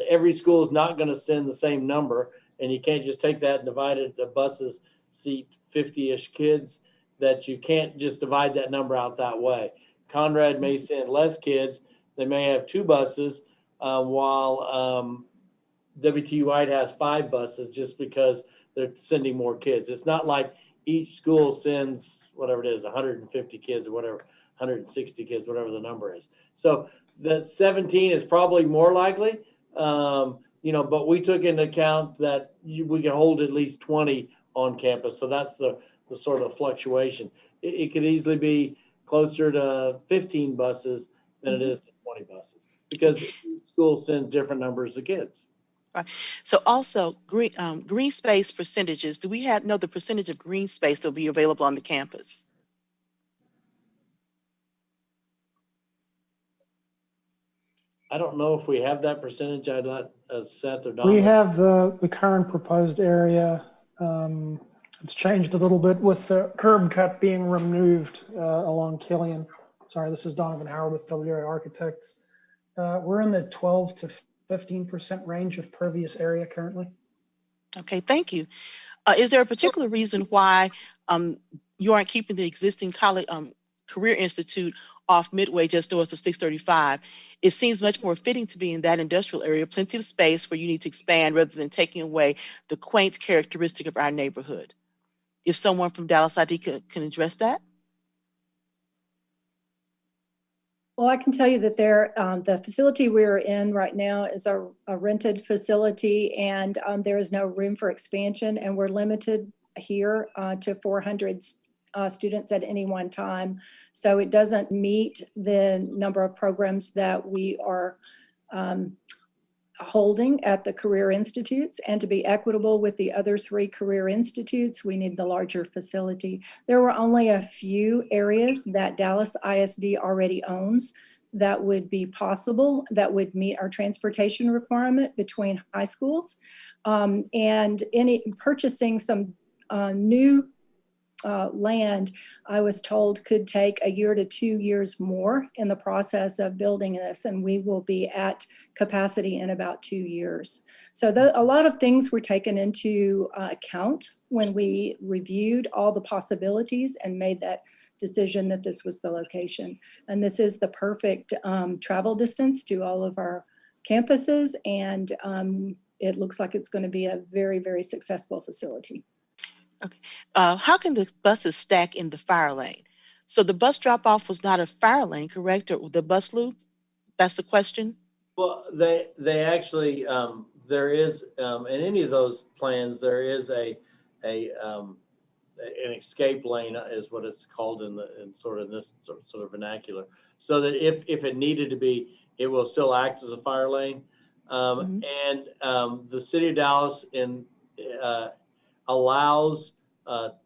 every school is not going to send the same number, and you can't just take that and divide it. The buses seat 50-ish kids, that you can't just divide that number out that way. Conrad may send less kids. They may have 2 buses, while WT White has 5 buses, just because they're sending more kids. It's not like each school sends whatever it is, 150 kids or whatever, 160 kids, whatever the number is. So the 17 is probably more likely, but we took into account that we can hold at least 20 on campus. So that's the sort of fluctuation. It could easily be closer to 15 buses than it is to 20 buses, because each school sends different numbers of kids. Right. So also green space percentages. Do we know the percentage of green space that will be available on the campus? I don't know if we have that percentage. I'd let Seth or Don. We have the current proposed area. It's changed a little bit with the curb cut being removed along Killian. Sorry, this is Donovan Howard with WA Architects. We're in the 12 to 15% range of pervious area currently. Okay, thank you. Is there a particular reason why you aren't keeping the existing college Career Institute off Midway just north of 635? It seems much more fitting to be in that industrial area, plenty of space where you need to expand rather than taking away the quaint characteristic of our neighborhood. If someone from Dallas ID can address that. Well, I can tell you that the facility we're in right now is a rented facility, and there is no room for expansion, and we're limited here to 400 students at any one time. So it doesn't meet the number of programs that we are holding at the career institutes, and to be equitable with the other 3 career institutes, we need the larger facility. There were only a few areas that Dallas ISD already owns that would be possible, that would meet our transportation requirement between high schools, and purchasing some new land, I was told could take 1 year to 2 years more in the process of building this, and we will be at capacity in about 2 years. So a lot of things were taken into account when we reviewed all the possibilities and made that decision that this was the location. And this is the perfect travel distance to all of our campuses, and it looks like it's going to be a very, very successful facility. Okay. How can the buses stack in the fire lane? So the bus drop-off was not a fire lane, correct? Or the bus loop? That's the question? Well, they actually, there is, in any of those plans, there is an escape lane is what it's called in this sort of vernacular. So that if it needed to be, it will still act as a fire lane. And the city of Dallas allows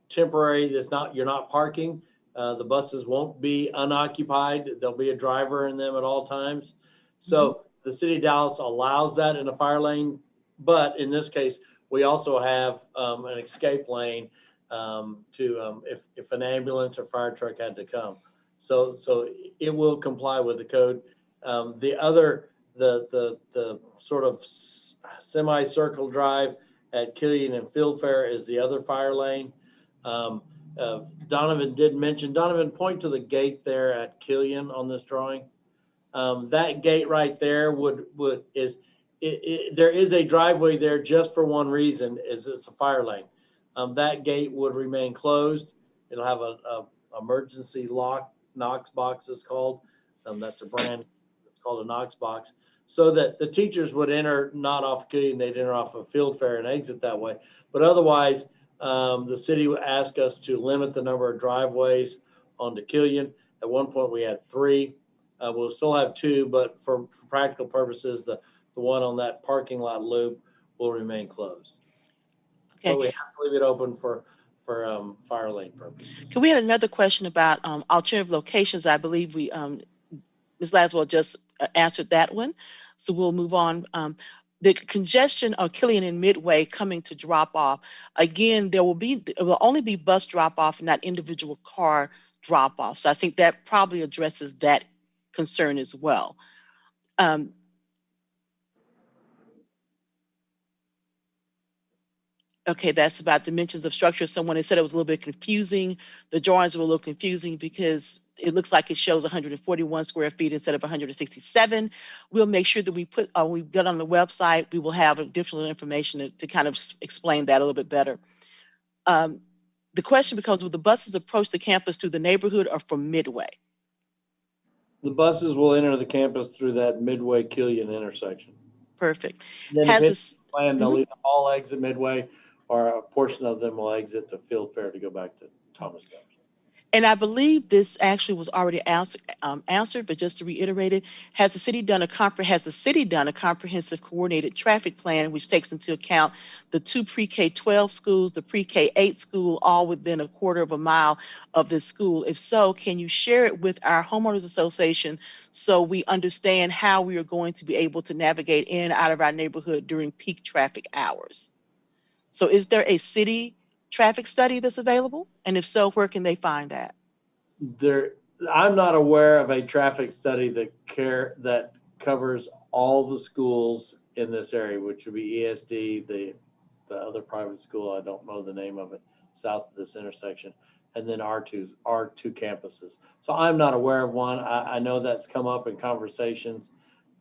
temporary, you're not parking. The buses won't be unoccupied. There'll be a driver in them at all times. So the city of Dallas allows that in a fire lane, but in this case, we also have an escape lane if an ambulance or fire truck had to come. So it will comply with the code. The sort of semicircle drive at Killian and Fieldfair is the other fire lane. Donovan did mention, point to the gate there at Killian on this drawing. That gate right there there is a driveway there just for one reason, is it's a fire lane. That gate would remain closed. It'll have a emergency lock, Knox box is called. That's a brand, it's called a Knox box. So that the teachers would enter not off Killian, they'd enter off of Fieldfair and exit that way. But otherwise, the city would ask us to limit the number of driveways onto Killian. At one point we had 3. We'll still have 2, but for practical purposes, the one on that parking lot loop will remain closed. Okay. But we have to leave it open for fire lane purposes. We had another question about alternative locations. I believe Ms. Laswell just answered that one. So we'll move on. The congestion of Killian and Midway coming to drop off. Again, it will only be bus drop off, not individual car drop off. So I think that probably addresses that concern as well. Okay, that's about dimensions of structure. Someone has said it was a little bit confusing. The drawings were a little confusing because it looks like it shows 141 square feet instead of 167. We'll make sure that we get on the website, we will have additional information to kind of explain that a little bit better. The question becomes, will the buses approach the campus through the neighborhood or from Midway? The buses will enter the campus through that Midway Killian intersection. Perfect. Then they'll either all exit Midway, or a portion of them will exit the Fieldfair to go back to Thomas Jefferson. And I believe this actually was already answered, but just to reiterate it, has the city done a comprehensive coordinated traffic plan which takes into account the 2 pre-K-12 schools, the pre-K-8 school, all within a quarter of a mile of this school? If so, can you share it with our homeowners association so we understand how we are going to be able to navigate in and out of our neighborhood during peak traffic hours? So is there a city traffic study that's available? And if so, where can they find that? I'm not aware of a traffic study that covers all the schools in this area, which would be ESD, the other private school, I don't know the name of it, south of this intersection, and then our two campuses. So I'm not aware of one. I know that's come up in conversations,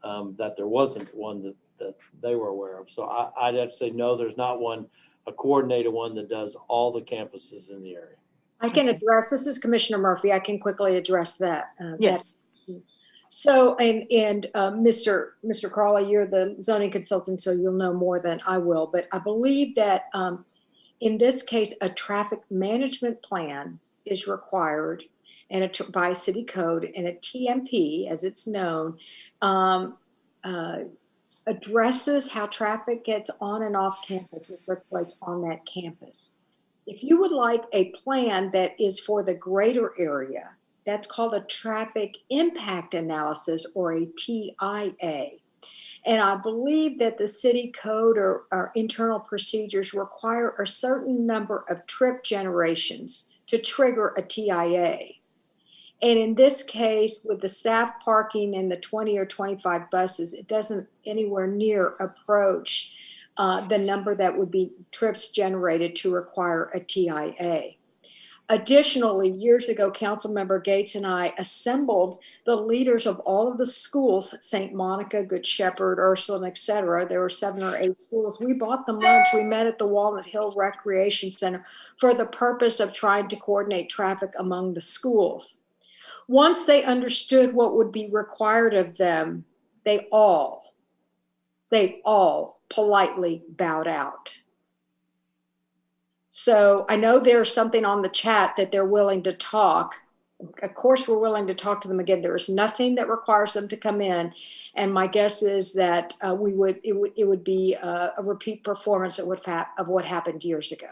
that there wasn't one that they were aware of. So I'd have to say, no, there's not one, a coordinated one that does all the campuses in the area. I can address, this is Commissioner Murphy, I can quickly address that. Yes. So, Mr. Crawley, you're the zoning consultant, so you'll know more than I will, but I believe that in this case, a traffic management plan is required and by city code, and a TMP, as it's known, addresses how traffic gets on and off campus and circulates on that campus. If you would like a plan that is for the greater area, that's called a traffic impact analysis, or a TIA. And I believe that the city code or our internal procedures require a certain number of trip generations to trigger a TIA. And in this case, with the staff parking and the 20 or 25 buses, it doesn't anywhere near approach the number that would be trips generated to require a TIA. Additionally, years ago, Councilmember Gates and I assembled the leaders of all of the schools, St. Monica, Good Shepherd, Ursuline, et cetera. There were 7 or 8 schools. We bought them lunch. We met at the Walnut Hill Recreation Center for the purpose of trying to coordinate traffic among the schools. Once they understood what would be required of them, they all politely bowed out. So I know there's something on the chat that they're willing to talk. Of course, we're willing to talk to them again. There is nothing that requires them to come in. And my guess is that it would be a repeat performance of what happened years ago.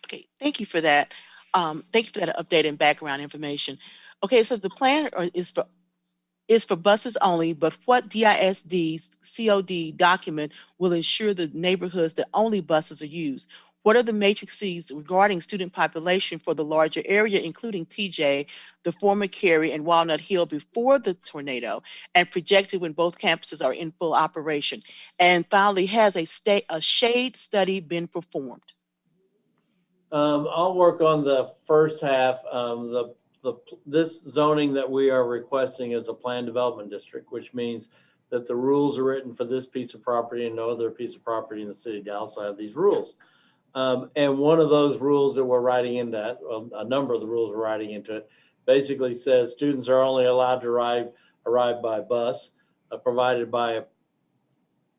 Okay, thank you for that. Thank you for that update and background information. Okay, it says the plan is for buses only, but what DISD's COD document will ensure the neighborhoods that only buses are used? What are the matrices regarding student population for the larger area, including TJ, the former Cary, and Walnut Hill before the tornado, and projected when both campuses are in full operation? And finally, has a shade study been performed? I'll work on the first half. This zoning that we are requesting is a planned development district, which means that the rules are written for this piece of property and no other piece of property in the city of Dallas have these rules. And one of those rules that we're writing in that, a number of the rules we're writing into it, basically says students are only allowed to arrive by bus provided by a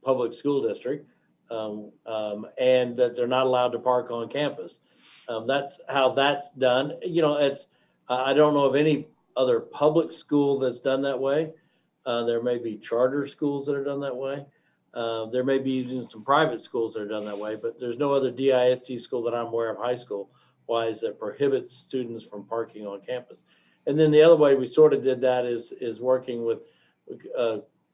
public school district, and that they're not allowed to park on campus. That's how that's done. You know, I don't know of any other public school that's done that way. There may be charter schools that are done that way. There may be even some private schools that are done that way, but there's no other DISD school that I'm aware of high school wise that prohibits students from parking on campus. And then the other way we sort of did that is working with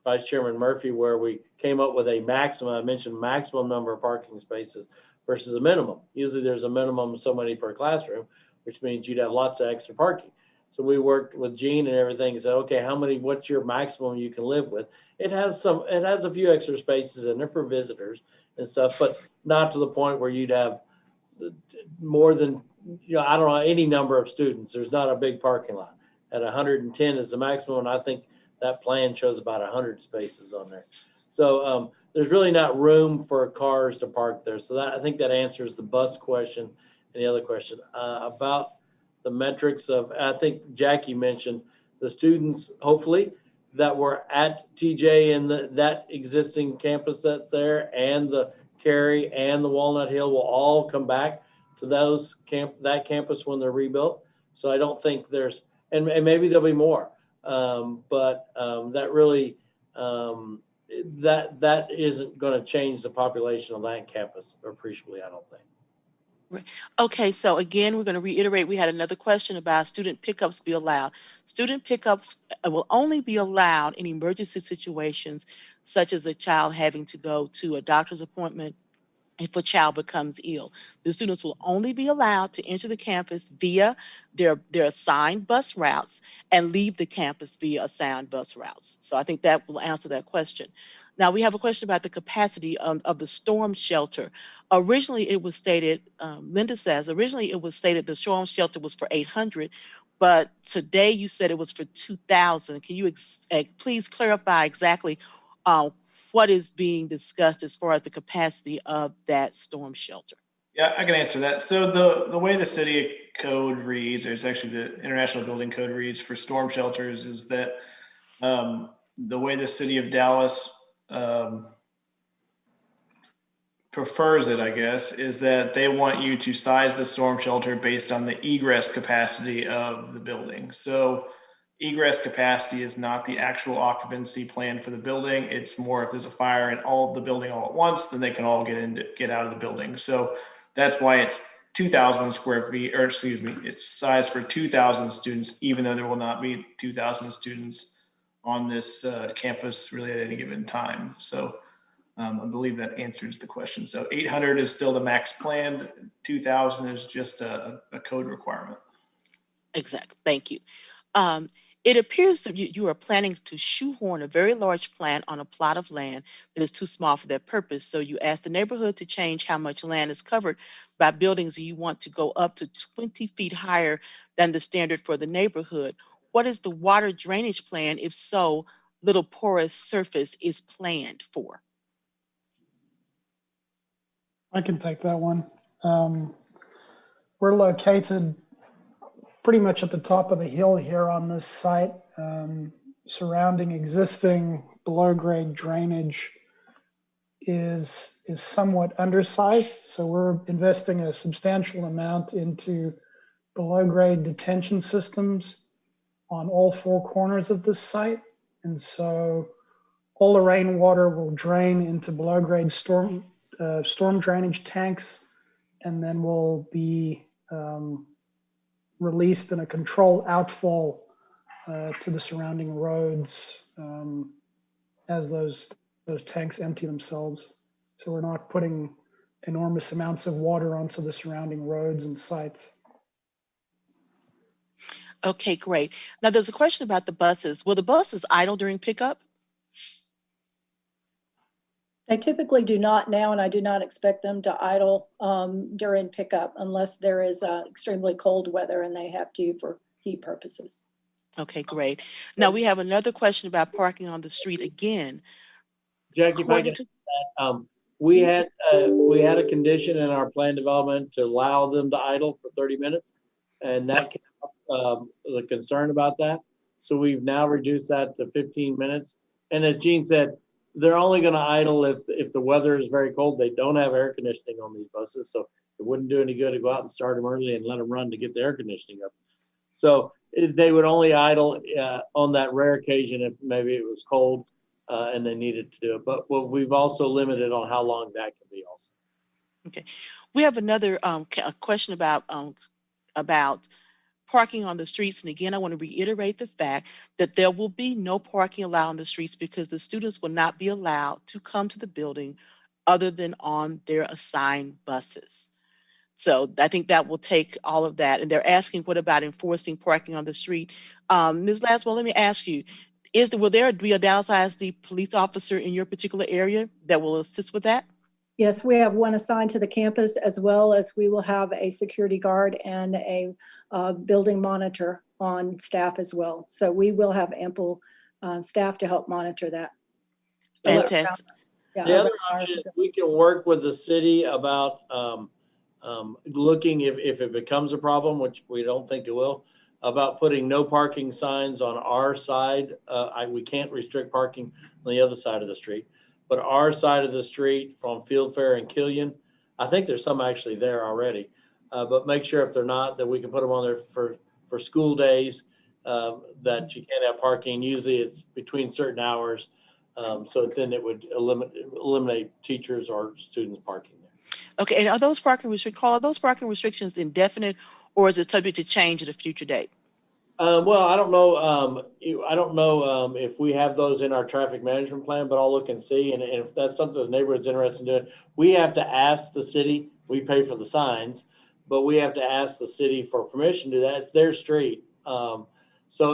Vice Chairman Murphy, where we came up with a maximum, I mentioned maximum number of parking spaces versus a minimum. Usually there's a minimum of so many per classroom, which means you'd have lots of extra parking. So we worked with Gene and everything and said, okay, what's your maximum you can live with? It has a few extra spaces in there for visitors and stuff, but not to the point where you'd have more than, I don't know, any number of students. There's not a big parking lot. At 110 is the maximum, and I think that plan shows about 100 spaces on there. So there's really not room for cars to park there. So I think that answers the bus question and the other question. About the metrics of, I think Jackie mentioned the students, hopefully, that were at TJ and that existing campus that's there, and the Cary and the Walnut Hill will all come back to that campus when they're rebuilt. So I don't think there's, and maybe there'll be more, but that really, that isn't going to change the population of that campus appreciably, I don't think. Okay, so again, we're going to reiterate, we had another question about student pickups be allowed. Student pickups will only be allowed in emergency situations, such as a child having to go to a doctor's appointment if a child becomes ill. The students will only be allowed to enter the campus via their assigned bus routes and leave the campus via assigned bus routes. So I think that will answer that question. Now we have a question about the capacity of the storm shelter. Originally it was stated, Linda says, originally it was stated the storm shelter was for 800, but today you said it was for 2,000. Can you please clarify exactly what is being discussed as far as the capacity of that storm shelter? Yeah, I can answer that. So the way the city code reads, or it's actually the International Building Code reads for storm shelters, is that the way the city of Dallas prefers it, I guess, is that they want you to size the storm shelter based on the egress capacity of the building. So egress capacity is not the actual occupancy plan for the building. It's more if there's a fire in all of the building all at once, then they can all get out of the building. So that's why it's 2,000 square feet, or excuse me, it's sized for 2,000 students, even though there will not be 2,000 students on this campus really at any given time. So I believe that answers the question. So 800 is still the max planned. 2,000 is just a code requirement. Exactly. Thank you. Um, it appears that you are planning to shoehorn a very large plant on a plot of land that is too small for that purpose. So you ask the neighborhood to change how much land is covered by buildings. You want to go up to 20 feet higher than the standard for the neighborhood. What is the water drainage plan? If so, little porous surface is planned for. I can take that one. We're located pretty much at the top of the hill here on this site, surrounding existing below-grade drainage is somewhat undersized. So we're investing a substantial amount into below-grade detention systems on all four corners of this site. And so all the rainwater will drain into below-grade storm drainage tanks, and then will be released in a controlled outfall to the surrounding roads as those tanks empty themselves. So we're not putting enormous amounts of water onto the surrounding roads and sites. Okay, great. Now there's a question about the buses. Will the buses idle during pickup? They typically do not now, and I do not expect them to idle during pickup unless there is extremely cold weather and they have to for heat purposes. Okay, great. Now we have another question about parking on the street again. Jackie, if I According can, to- we had a condition in our plan development to allow them to idle for 30 minutes, and that came up, the concern about that. So we've now reduced that to 15 minutes. And as Gene said, they're only going to idle if the weather is very cold. They don't have air conditioning on these buses, so it wouldn't do any good to go out and start them early and let them run to get the air conditioning up. So they would only idle on that rare occasion if maybe it was cold and they needed to do it. But we've also limited on how long that can be also. Okay, we have another a question about parking on the streets. And again, I want to reiterate the fact that there will be no parking allowed on the streets because the students will not be allowed to come to the building other than on their assigned buses. So I think that will take all of that. And they're asking, what about enforcing parking on the street? Ms. Laswell, let me ask you, will there be a Dallas ISD police officer in your particular area that will assist with that? Yes, we have one assigned to the campus, as well as we will have a security guard and a building monitor on staff as well. So we will have ample staff to help monitor that. Fantastic. Yeah, The other option is we can work with the city about looking if it becomes a problem, which we don't think it will, about putting no parking signs on our side. We can't restrict parking on the other side of the street, but our side of the street from Fieldfair and Killian, I think there's some actually there already. But make sure if they're not, that we can put them on there for school days, that you can't have parking. Usually it's between certain hours. So then it would eliminate teachers or students parking there. Okay, and are those parking restrictions indefinite, or is it subject to change at a future date? Well, I don't know. I don't know if we have those in our traffic management plan, but I'll look and see. And if that's something the neighborhood's interested in doing, we have to ask the city. We pay for the signs, but we have to ask the city for permission to do that. It's their street. So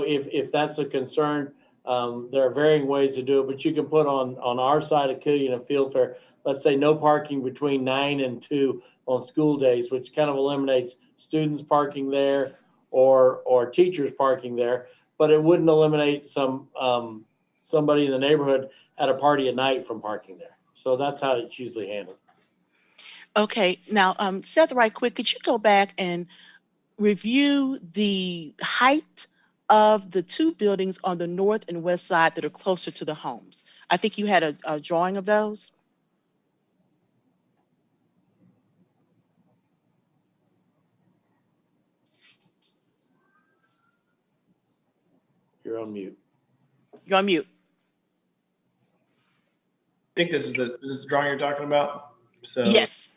if that's a concern, there are varying ways to do it. But you can put on our side of Killian and Fieldfair, let's say no parking between 9 and 2 on school days, which kind of eliminates students parking there or teachers parking there, but it wouldn't eliminate somebody in the neighborhood at a party at night from parking there. So that's how it's usually handled. Okay, now Seth, right quick, could you go back and review the height of the two buildings on the north and west side that are closer to the homes? I think you had a drawing of those. You're on mute. You're on mute. I think this is the drawing you're talking about. So Yes.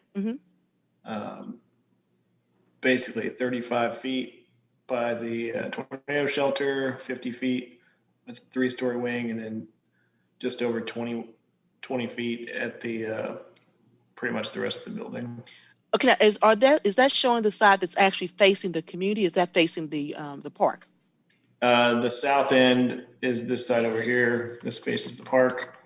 Basically 35 feet by the tornado shelter, 50 feet with a 3-story wing, and then just over 20 20 feet at the, pretty much the rest of the building. Okay, now, is that showing the side that's actually facing the community? Is that facing the park? The south end is this side over here. This faces the park.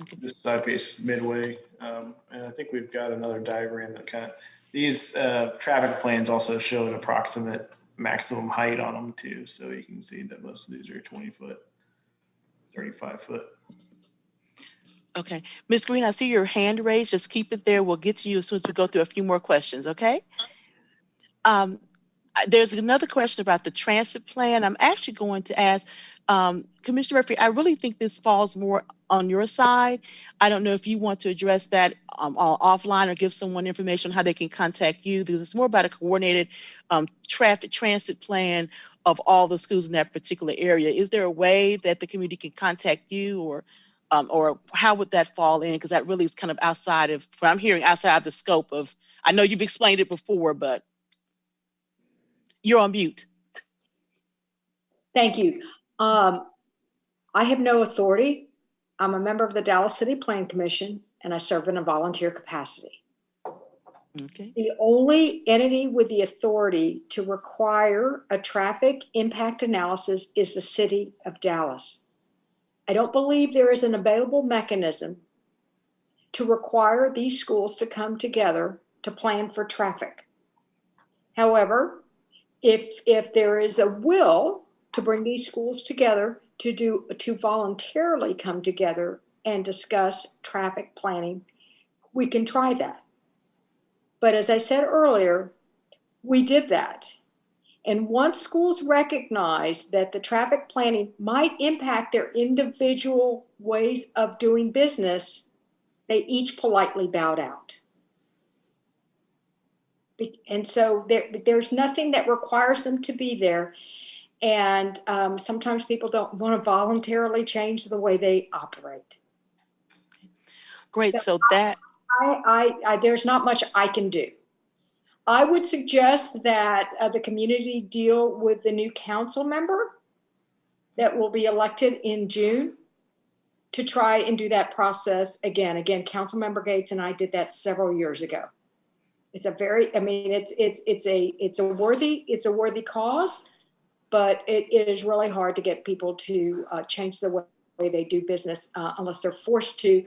Okay. This side faces Midway. And I think we've got another diagram that kind of, these traffic plans also show an approximate maximum height on them too. So you can see that most of these are 20 foot, 35 foot. Okay. Ms. Green, I see your hand raised. Just keep it there. We'll get to you as soon as we go through a few more questions, okay? There's another question about the transit plan. I'm actually going to ask Commissioner Murphy, I really think this falls more on your side. I don't know if you want to address that offline or give someone information on how they can contact you, because it's more about a coordinated traffic transit plan of all the schools in that particular area. Is there a way that the community can contact you, or how would that fall in? Because that really is kind of outside of what I'm hearing, outside of the scope of, I know you've explained it before, but you're on mute. Thank you. I have no authority. I'm a member of the Dallas City Plan Commission, and I serve in a volunteer capacity. Okay. The only entity with the authority to require a traffic impact analysis is the city of Dallas. I don't believe there is an available mechanism to require these schools to come together to plan for traffic. However, if there is a will to bring these schools together to voluntarily come together and discuss traffic planning, we can try that. But as I said earlier, we did that. And once schools recognized that the traffic planning might impact their individual ways of doing business, they each politely bowed out. And so there's nothing that requires them to be there. And sometimes people don't want to voluntarily change the way they operate. Great. So that there's not much I can do. I would suggest that the community deal with the new council member that will be elected in June to try and do that process again. Council member Gates and I did that several years ago. It's a very, I mean, it's a worthy cause, but it is really hard to get people to change the way they do business unless they're forced to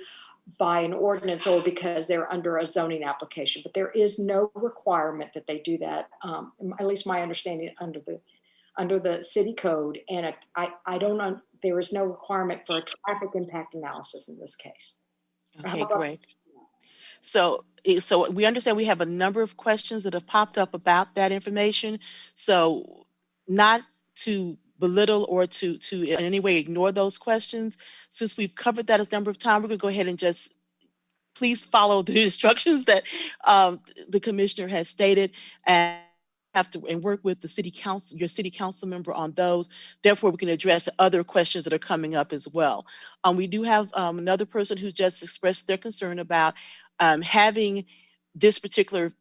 by an ordinance or because they're under a zoning application. But there is no requirement that they do that, at least my understanding under the city code. And I don't know, there is no requirement for a traffic impact analysis in this case. okay, great. So we understand we have a number of questions that have popped up about that information. So not to belittle or to in any way ignore those questions. Since we've covered that a number of times, we're gonna go ahead and just please follow the instructions that the commissioner has stated, and have to work with the city council, your city council member on those. Therefore, we can address other questions that are coming up as well. We do have another person who just expressed their concern about having this particular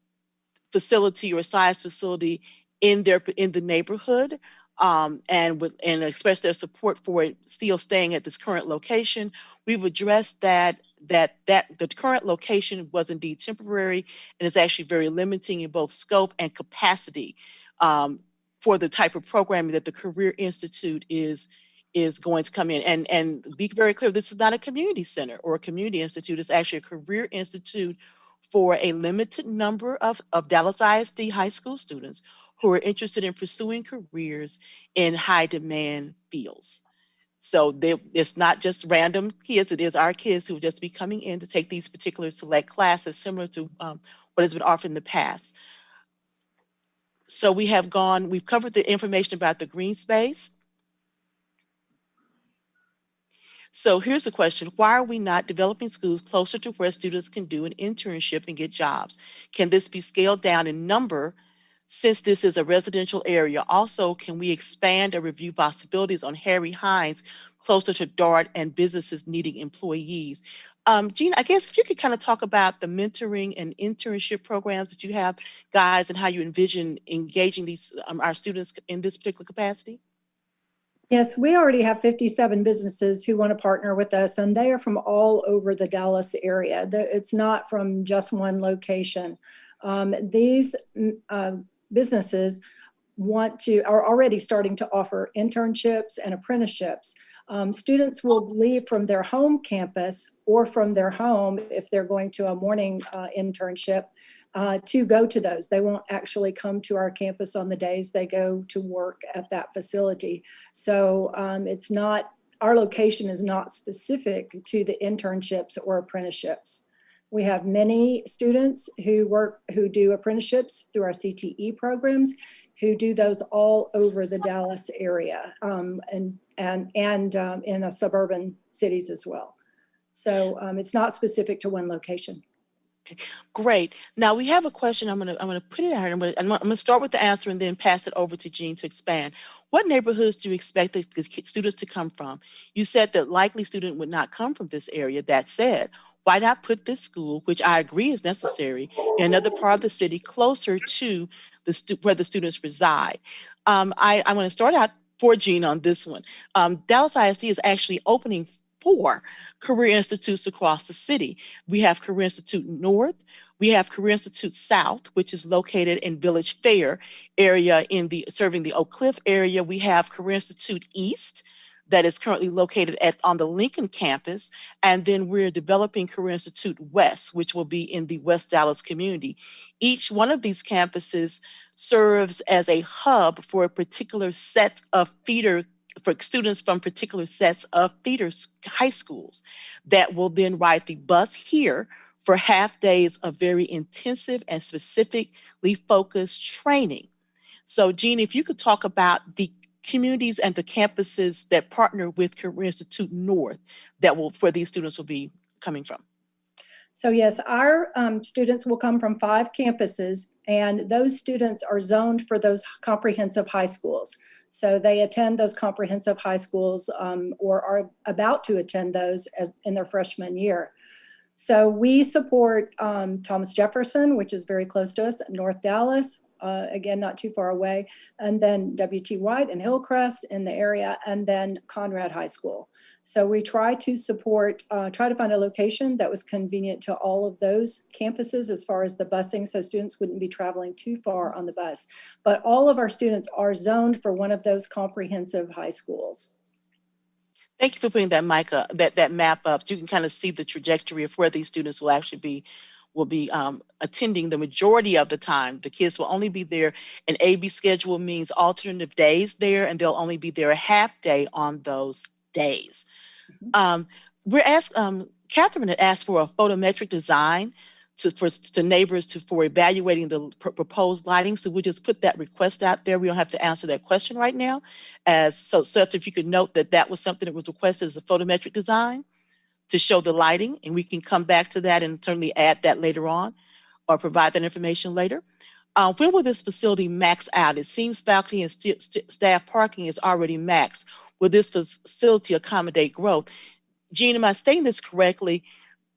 facility or size facility in the neighborhood, and express their support for it still staying at this current location. We've addressed that the current location was indeed temporary and is actually very limiting in both scope and capacity for the type of programming that the Career Institute is going to come in. And be very clear, this is not a community center or a community institute. It's actually a career institute for a limited number of Dallas ISD high school students who are interested in pursuing careers in high demand fields. So it's not just random kids, it is our kids who will just be coming in to take these particular select classes similar to what has been offered in the past. So we've covered the information about the green space. So here's a question. Why are we not developing schools closer to where students can do an internship and get jobs? Can this be scaled down in number since this is a residential area? Also, can we expand or review possibilities on Harry Hines closer to DART and businesses needing employees? Gina, I guess if you could kind of talk about the mentoring and internship programs that you have, guys, and how you envision engaging these our students in this particular capacity. Yes, we already have 57 businesses who want to partner with us, and they are from all over the Dallas area. It's not from just one location. These businesses are already starting to offer internships and apprenticeships. Students will leave from their home campus or from their home if they're going to a morning internship to go to those. They won't actually come to our campus on the days they go to work at that facility. So it's not, our location is not specific to the internships or apprenticeships. We have many students who do apprenticeships through our CTE programs, who do those all over the Dallas area and in the suburban cities as well. So it's not specific to one location. Okay, great. Now we have a question. I'm gonna put it out here. I'm gonna start with the answer and then pass it over to Jean to expand. What neighborhoods do you expect the students to come from? You said that likely student would not come from this area. That said, why not put this school, which I agree is necessary, in another part of the city closer to where the students reside? I'm going to start out for Jean on this one. Dallas ISD is actually opening 4 career institutes across the city. We have Career Institute North, we have Career Institute South, which is located in Village Fair area serving the Oak Cliff area. We have Career Institute East that is currently located on the Lincoln campus. And then we're developing Career Institute West, which will be in the West Dallas community. Each one of these campuses serves as a hub for a particular set of feeder for students from particular sets of feeder high schools that will then ride the bus here for half days of very intensive and specifically focused training. So Jean, if you could talk about the communities and the campuses that partner with Career Institute North where these students will be coming from. So yes, our students will come from 5 campuses, and those students are zoned for those comprehensive high schools. So they attend those comprehensive high schools or are about to attend those in their freshman year. So we support Thomas Jefferson, which is very close to us, North Dallas, again, not too far away, and then W.T. White and Hillcrest in the area, and then Conrad High School. So we try to find a location that was convenient to all of those campuses as far as the busing, so students wouldn't be traveling too far on the bus. But all of our students are zoned for one of those comprehensive high schools. Thank you for putting that that map up so you can kind of see the trajectory of where these students will actually be attending the majority of the time. The kids will only be there. An AB schedule means alternative days there, and they'll only be there a half day on those days. Catherine had asked for a photometric design to neighbors for evaluating the proposed lighting. So we'll just put that request out there. We don't have to answer that question right now. So Seth, if you could note that was something that was requested as a photometric design to show the lighting, and we can come back to that and certainly add that later on or provide that information later. When will this facility max out? It seems faculty and staff parking is already maxed. Will this facility accommodate growth? Jean, am I stating this correctly?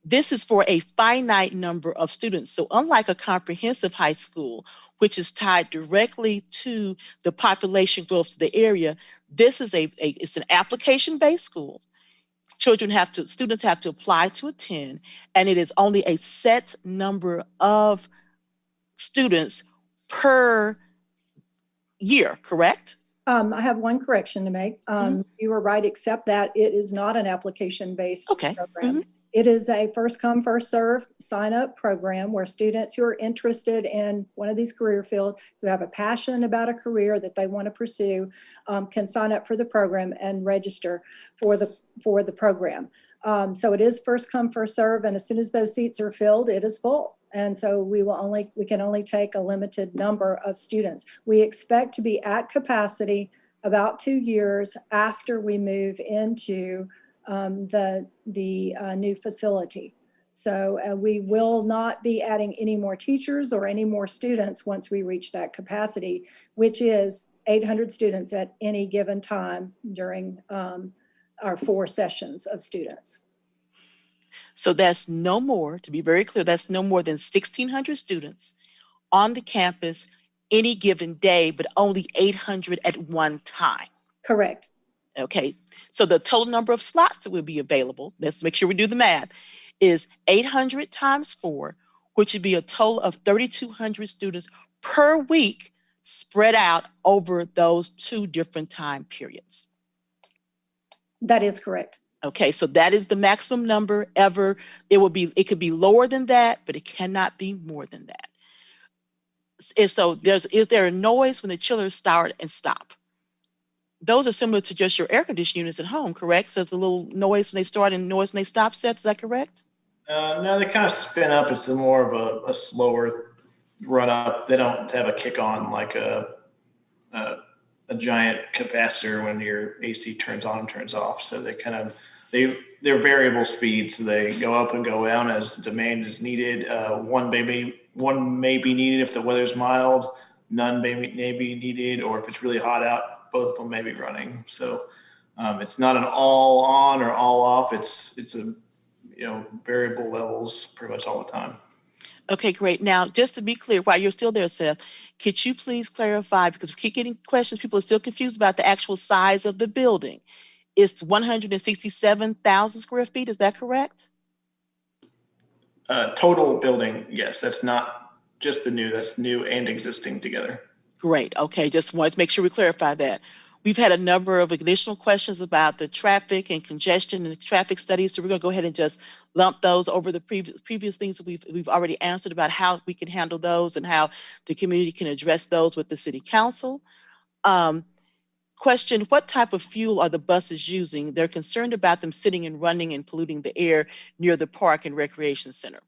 This is for a finite number of students. So unlike a comprehensive high school, which is tied directly to the population growth of the area, this is it's an application-based school. Students have to apply to attend, and it is only a set number of students per year, correct? I have one correction to make. You were right, except that it is not an application-based program. It is a first come, first serve sign up program where students who are interested in one of these career fields, who have a passion about a career that they want to pursue, can sign up for the program and register for the program. So it is first come, first serve, and as soon as those seats are filled, it is full. And so we can only take a limited number of students. We expect to be at capacity about 2 years after we move into the new facility. So we will not be adding any more teachers or any more students once we reach that capacity, which is 800 students at any given time during our 4 sessions of students. So that's no more, to be very clear, that's no more than 1,600 students on the campus any given day, but only 800 at one time. Correct. Okay, so the total number of slots that will be available, let's make sure we do the math, is 800 times 4, which would be a total of 3,200 students per week spread out over those 2 different time periods. That is correct. Okay, so that is the maximum number ever. It could be lower than that, but it cannot be more than that. And so is there a noise when the chillers start and stop? Those are similar to just your air conditioning units at home, correct? So there's a little noise when they start and noise when they stop, Seth, is that correct? No, they kind of spin up. It's more of a slower run up. They don't have a kick on like a giant capacitor when your AC turns on and turns off. So they're variable speeds. So they go up and go down as demand is needed. One may be needed if the weather's mild. None may be needed, or if it's really hot out, both of them may be running. So it's not an all on or all off. It's a variable levels pretty much all the time. Okay, great. Now, just to be clear, while you're still there, Seth, could you please clarify, because we keep getting questions, people are still confused about the actual size of the building. It's 167,000 square feet, is that correct? Total building, yes. That's not just that's new and existing together. Great. Okay, just wanted to make sure we clarify that. We've had a number of additional questions about the traffic and congestion and traffic studies, so we're going to go ahead and just lump those over the previous things that we've already answered about how we can handle those and how the community can address those with the city council. Question, what type of fuel are the buses using? They're concerned about them sitting and running and polluting the air near the park and recreation center.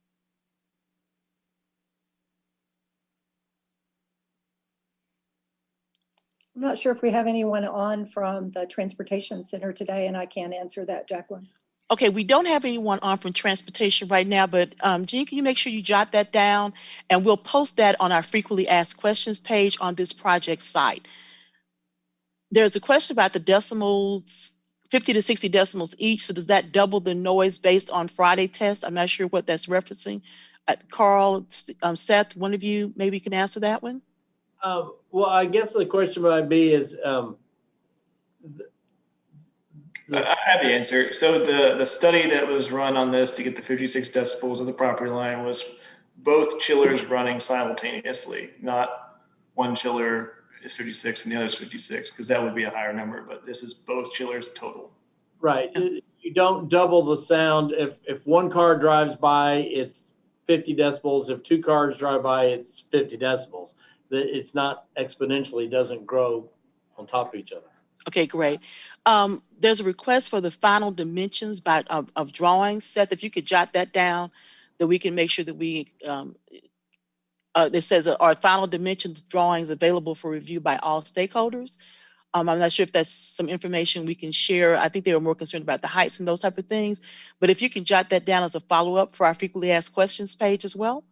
I'm not sure if we have anyone on from the Transportation Center today, and I can't answer that, Jacqueline. Okay, we don't have anyone on from transportation right now, but Jean, can you make sure you jot that down? And we'll post that on our frequently asked questions page on this project site. There's a question about the decimals, 50 to 60 decimals each. So does that double the noise based on Friday test? I'm not sure what that's referencing. Carl, Seth, one of you maybe can answer that one. Well, I guess the question might be is, I have the answer. So the study that was run on this to get the 56 decibels of the property line was both chillers running simultaneously, not one chiller is 56 and the other is 56, because that would be a higher number, but this is both chillers total. Right. You don't double the sound. If one car drives by, it's 50 decibels. If 2 cars drive by, it's 50 decibels. It's not exponentially, doesn't grow on top of each other. Okay, great. There's a request for the final dimensions of drawings. Seth, if you could jot that down, that we can make sure that we, it says our final dimensions drawings available for review by all stakeholders. I'm not sure if that's some information we can share. I think they were more concerned about the heights and those type of things. But if you can jot that down as a follow-up for our frequently asked questions page as well.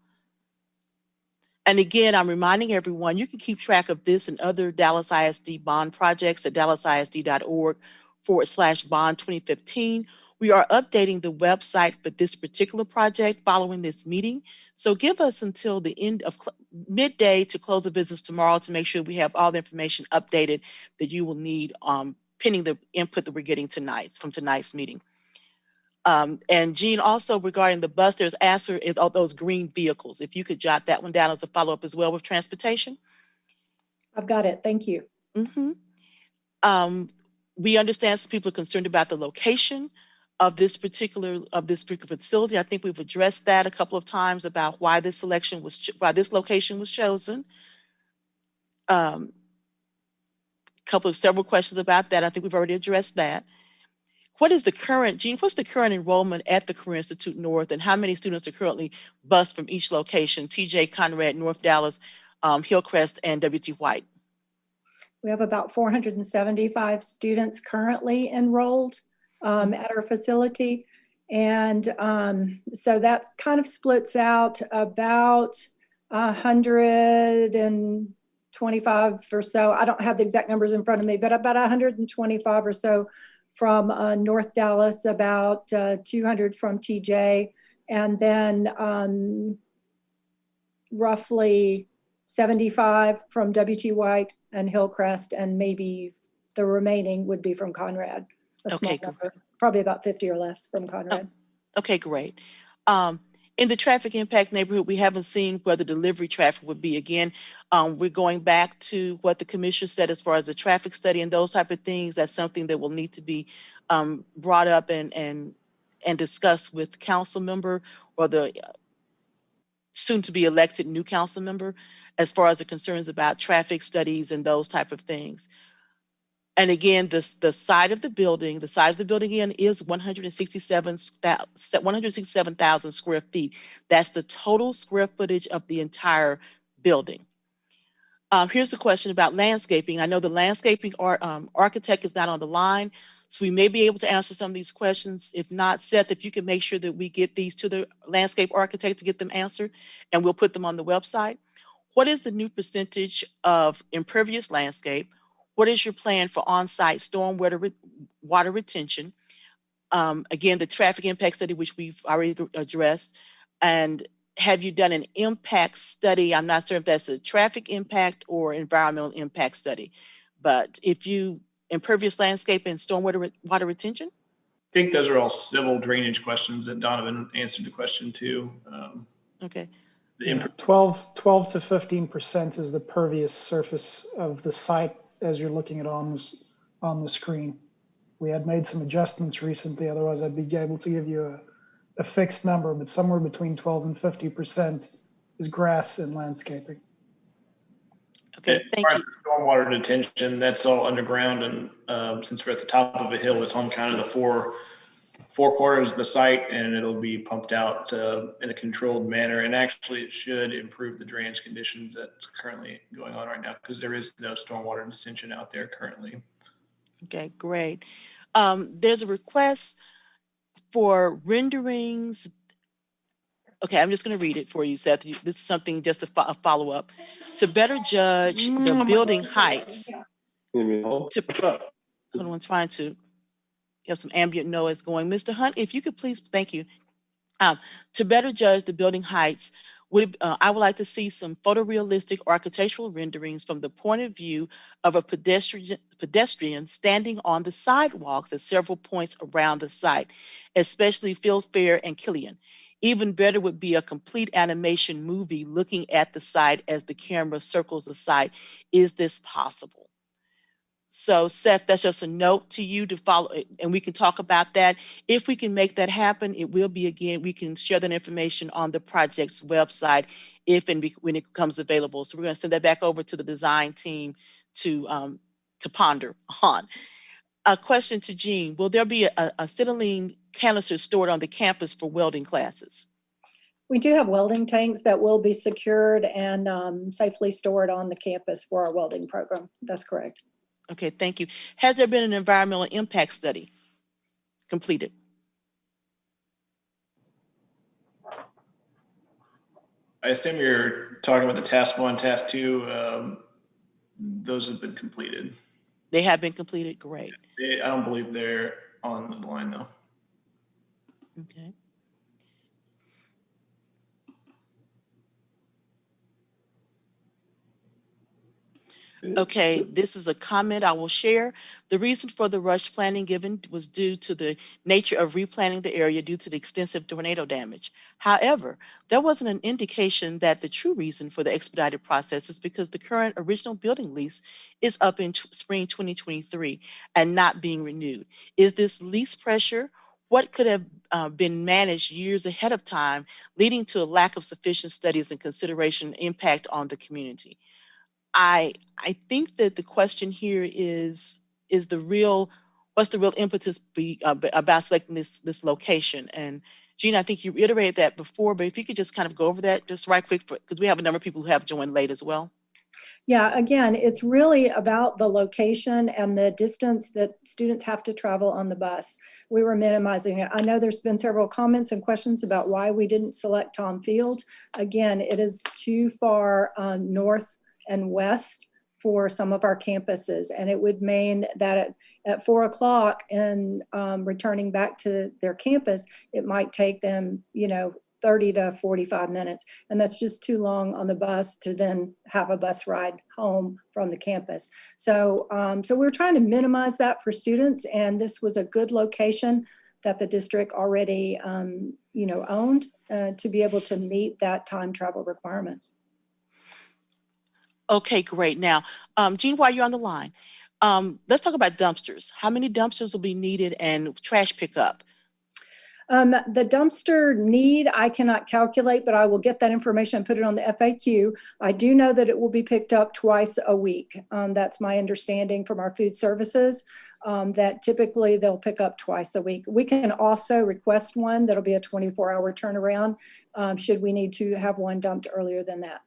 And again, I'm reminding everyone, you can keep track of this and other Dallas ISD bond projects at dallasisd.org/bond 2015. We are updating the website for this particular project following this meeting. So give us until the end of midday to close the business tomorrow to make sure we have all the information updated that you will need pending the input that we're getting tonight from tonight's meeting. And Jean, also regarding the bus, there's answer in all those green vehicles. If you could jot that one down as a follow-up as well with transportation. I've got it. Thank you. Mm-hmm. We understand some people are concerned about the location of this particular facility. I think we've addressed that a couple of times about why this location was chosen. Several questions about that. I think we've already addressed that. What's the current enrollment at the Career Institute North, and how many students are currently bused from each location? TJ, Conrad, North Dallas, Hillcrest, and W.T. White. We have about 475 students currently enrolled at our facility. And so that kind of splits out about 125 or so. I don't have the exact numbers in front of me, but about 125 or so from North Dallas, about 200 from TJ, and then roughly 75 from W.T. White and Hillcrest, and maybe the remaining would be from Conrad. A small Okay, number, probably about 50 or less from Conrad. Okay, great. In the traffic impact neighborhood, we haven't seen where the delivery traffic would be. Again, we're going back to what the commissioner said as far as the traffic study and those type of things. That's something that will need to be brought up and discussed with council member or the soon to be elected new council member as far as the concerns about traffic studies and those type of things. And again, the side of the building again is 167,000 square feet. That's the total square footage of the entire building. Here's a question about landscaping. I know the landscaping architect is not on the line, so we may be able to answer some of these questions. If not, Seth, if you can make sure that we get these to the landscape architect to get them answered, and we'll put them on the website. What is the new percentage of impervious landscape? What is your plan for on-site stormwater water retention? Again, the traffic impact study, which we've already addressed. And have you done an impact study? I'm not sure if that's a traffic impact or environmental impact study, but if you impervious landscape and stormwater water retention? I think those are all civil drainage questions that Donovan answered the question to. Okay. Yeah, 12 to 15% is the pervious surface of the site as you're looking at on the screen. We had made some adjustments recently, otherwise I'd be able to give you a fixed number, but somewhere between 12 and 50% is grass and landscaping. Okay, thank you. Stormwater detention, that's all underground, and since we're at the top of a hill, it's on kind of the four corners of the site, and it'll be pumped out in a controlled manner. And actually, it should improve the drainage conditions that's currently going on right now because there is no stormwater detention out there currently. Okay, great. There's a request for renderings. Okay, I'm just going to read it for you, Seth. This is something just a follow up. To better judge the building heights. Hold on, I'm trying to have some ambient noise going. Mr. Hunt, if you could please, thank you. To better judge the building heights, I would like to see some photorealistic architectural renderings from the point of view of a pedestrian standing on the sidewalks at several points around the site, especially Phil Fair and Killian. Even better would be a complete animation movie looking at the site as the camera circles the site. Is this possible? So Seth, that's just a note to you to follow, and we can talk about that. If we can make that happen, it will be, again, we can share that information on the project's website if and when it becomes available. So we're going to send that back over to the design team to ponder on. A question to Jean, will there be a acetylene canister stored on the campus for welding classes? We do have welding tanks that will be secured and safely stored on the campus for our welding program. That's correct. Okay, thank you. Has there been an environmental impact study completed? I assume you're talking about the task 1, task 2. Those have been completed. They have been completed? Great. I don't believe they're on the line though. Okay. Okay, this is a comment I will share. The reason for the rush planning given was due to the nature of replanning the area due to the extensive tornado damage. However, there wasn't an indication that the true reason for the expedited process is because the current original building lease is up in spring 2023 and not being renewed. Is this lease pressure? What could have been managed years ahead of time, leading to a lack of sufficient studies and consideration impact on the community? I think that the question here is what's the real impetus about selecting this location? And Gina, I think you reiterated that before, but if you could just kind of go over that just right quick, because we have a number of people who have joined late as well. Yeah, again, it's really about the location and the distance that students have to travel on the bus. We were minimizing it. I know there's been several comments and questions about why we didn't select Tom Field. Again, it is too far north and west for some of our campuses. And it would mean that at 4 o'clock and returning back to their campus, it might take them, 30 to 45 minutes. And that's just too long on the bus to then have a bus ride home from the campus. So, so we're trying to minimize that for students. And this was a good location that the district already, you know, owned to be able to meet that time travel requirement. Okay, great. Now, Jean, while you're on the line, let's talk about dumpsters. How many dumpsters will be needed and trash pickup? The dumpster need, I cannot calculate, but I will get that information and put it on the FAQ. I do know that it will be picked up twice a week. That's my understanding from our food services, that typically they'll pick up twice a week. We can also request one that'll be a 24-hour turnaround should we need to have one dumped earlier than that.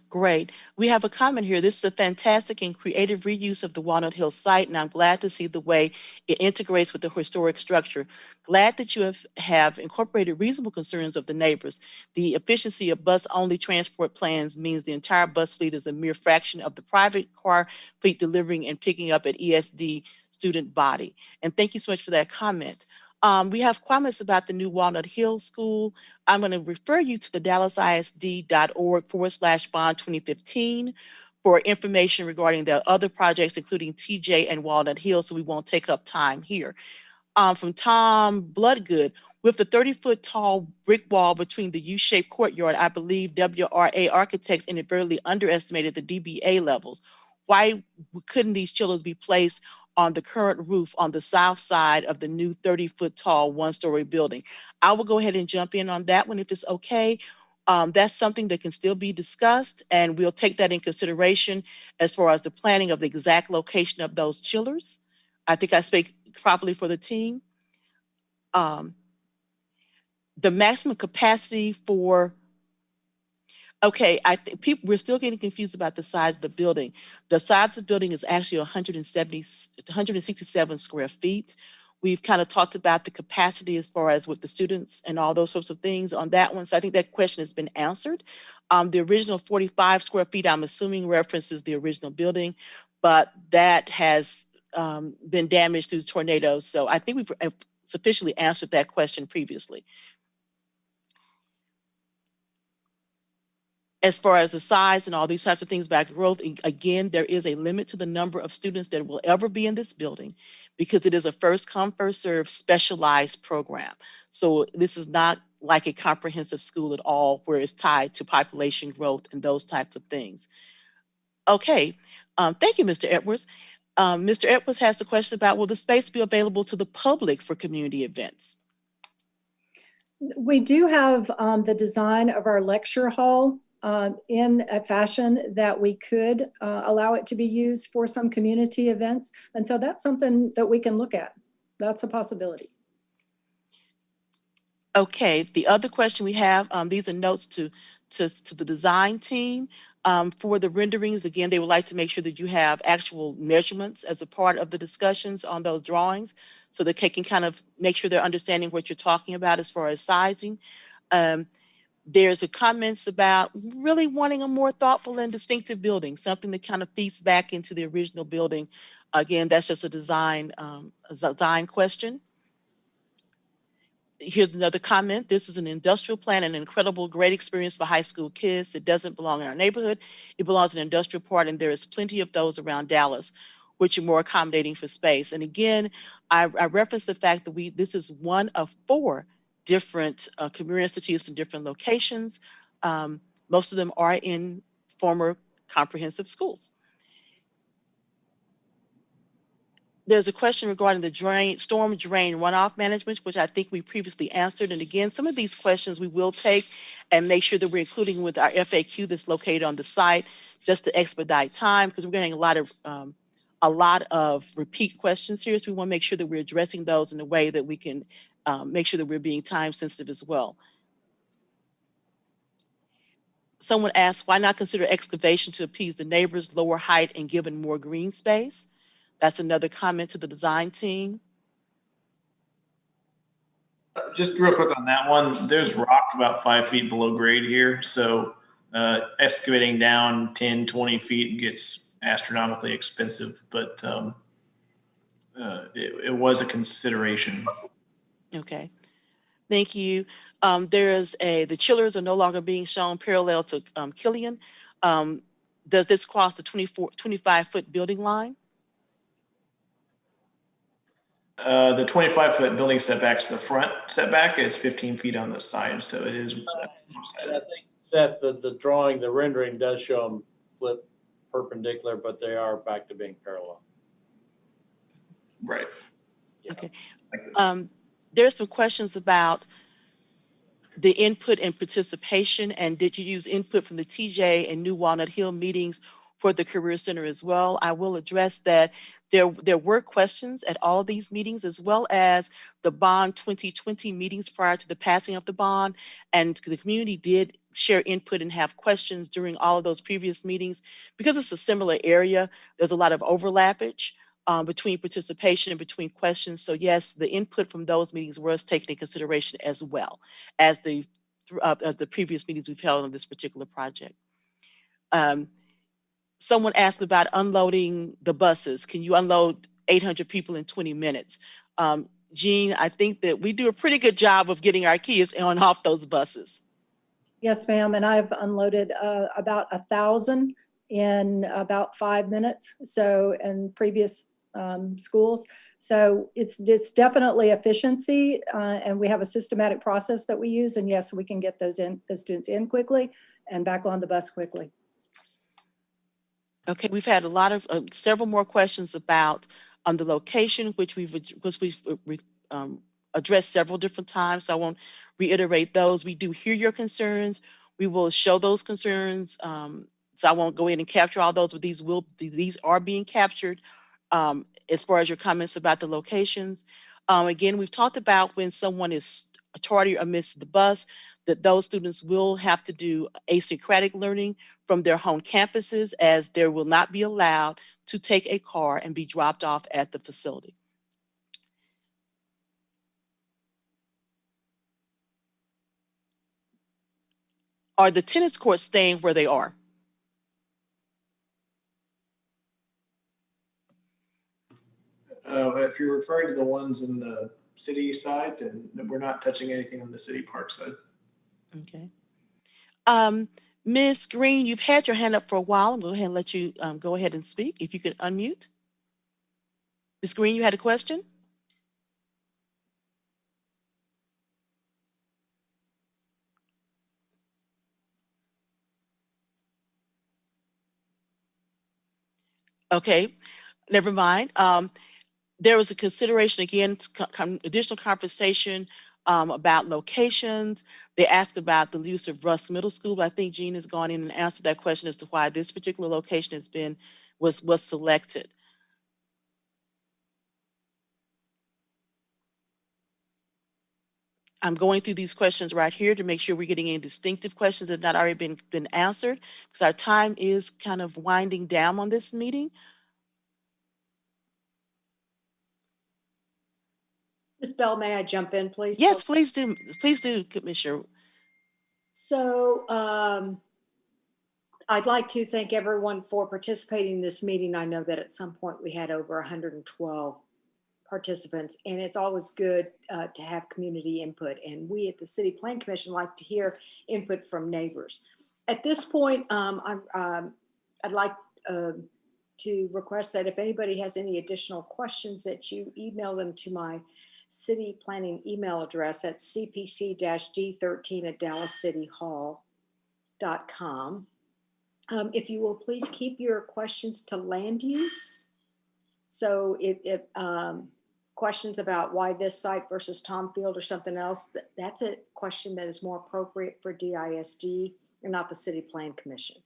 Great. We have a comment here. This is a fantastic and creative reuse of the Walnut Hill site, and I'm glad to see the way it integrates with the historic structure. Glad that you have incorporated reasonable concerns of the neighbors. The efficiency of bus-only transport plans means the entire bus fleet is a mere fraction of the private car fleet delivering and picking up at ESD student body. And thank you so much for that comment. We have comments about the new Walnut Hill School. I'm going to refer you to the dallasisd.org/bond 2015 for information regarding the other projects, including TJ and Walnut Hill, so we won't take up time here. From Tom Bloodgood, with the 30-foot tall brick wall between the U-shaped courtyard, I believe WRA architects inadvertently underestimated the DBA levels. Why couldn't these chillers be placed on the current roof on the south side of the new 30-foot tall one-story building? I will go ahead and jump in on that one if it's okay. That's something that can still be discussed, and we'll take that in consideration as far as the planning of the exact location of those chillers. I think I speak properly for the team. The maximum capacity for, okay, I think people, we're still getting confused about the size of the building. The size of the building is actually 167 square feet. We've kind of talked about the capacity as far as with the students and all those sorts of things on that one. So I think that question has been answered. The original 45 square feet, I'm assuming references the original building, but that has been damaged through tornadoes. So I think we've sufficiently answered that question previously. As far as the size and all these types of things about growth, again, there is a limit to the number of students that will ever be in this building because it is a first come, first serve specialized program. So this is not like a comprehensive school at all where it's tied to population growth and those types of things. Okay, thank you, Mr. Edwards. Mr. Edwards has the question about, will the space be available to the public for community events? We do have the design of our lecture hall in a fashion that we could allow it to be used for some community events. And so that's something that we can look at. That's a possibility. Okay, the other question we have, these are notes to the design team. For the renderings, again, they would like to make sure that you have actual measurements as a part of the discussions on those drawings so that they can kind of make sure they're understanding what you're talking about as far as sizing. There's a comments about really wanting a more thoughtful and distinctive building, something that kind of feeds back into the original building. Again, that's just a design question. Here's another comment. This is an industrial plant, an incredible, great experience for high school kids. It doesn't belong in our neighborhood. It belongs in an industrial park, and there is plenty of those around Dallas, which are more accommodating for space. And again, I referenced the fact that this is one of 4 different community institutes in different locations. Most of them are in former comprehensive schools. There's a question regarding the storm drain runoff management, which I think we previously answered. And again, some of these questions we will take and make sure that we're including with our FAQ that's located on the site just to expedite time, because we're getting a lot of repeat questions here. So we want to make sure that we're addressing those in a way that we can make sure that we're being time sensitive as well. Someone asked, why not consider excavation to appease the neighbors, lower height, and given more green space? That's another comment to the design team. Just real quick on that one, there's rock about 5 feet below grade here. So excavating down 10, 20 feet gets astronomically expensive, but it was a consideration. Okay. Thank you. The chillers are no longer being shown parallel to Killian. Does this cross the 25-foot building line? The 25-foot building setback's the front setback. It's 15 feet on the side, so it is. And I think, Seth, the drawing, the rendering does show them flip perpendicular, but they are back to being parallel. Right. Okay. There's some questions about the input and participation, and did you use input from the TJ and New Walnut Hill meetings for the Career Center as well? I will address that. There were questions at all of these meetings, as well as the bond 2020 meetings prior to the passing of the bond, and the community did share input and have questions during all of those previous meetings. Because it's a similar area, there's a lot of overlappage between participation and between questions. So yes, the input from those meetings was taken in consideration as well as the previous meetings we've held on this particular project. Someone asked about unloading the buses. Can you unload 800 people in 20 minutes? Jean, I think that we do a pretty good job of getting our kids on off those buses. Yes, ma'am. And I've unloaded about 1,000 in about 5 minutes. So in previous schools. So it's definitely efficiency, and we have a systematic process that we use. And yes, we can get those students in quickly and back on the bus quickly. Okay, we've had a lot of several more questions about the location, which we've addressed several different times. So I won't reiterate those. We do hear your concerns. We will show those concerns. So I won't go in and capture all those, but these are being captured. As far as your comments about the locations. Again, we've talked about when someone is tardy or misses the bus, that those students will have to do asyncratic learning from their home campuses, as there will not be allowed to take a car and be dropped off at the facility. Are the tennis courts staying where they are? If you're referring to the ones in the city side, then we're not touching anything on the city park side. Okay. Ms. Green, you've had your hand up for a while. I'm going to go ahead and let you go ahead and speak. If you could unmute. Ms. Green, you had a question? Okay, never mind. There was a consideration, again, additional conversation about locations. They asked about the use of Rusk Middle School, but I think Jean has gone in and answered that question as to why this particular location was selected. I'm going through these questions right here to make sure we're getting any distinctive questions that have not already been answered, because our time is kind of winding down on this meeting. Ms. Bell, may I jump in, please? Yes, please do. Please do, Commissioner. So I'd like to thank everyone for participating in this meeting. I know that at some point we had over 112 participants, and it's always good to have community input. And we at the City Plan Commission like to hear input from neighbors. At this point, I'd like to request that if anybody has any additional questions, that you email them to my city planning email address at cpc-d13@dallascityhall.com. If you will please keep your questions to land use. So if questions about why this site versus Tom Field or something else, that's a question that is more appropriate for DISD and not the City Plan Commission.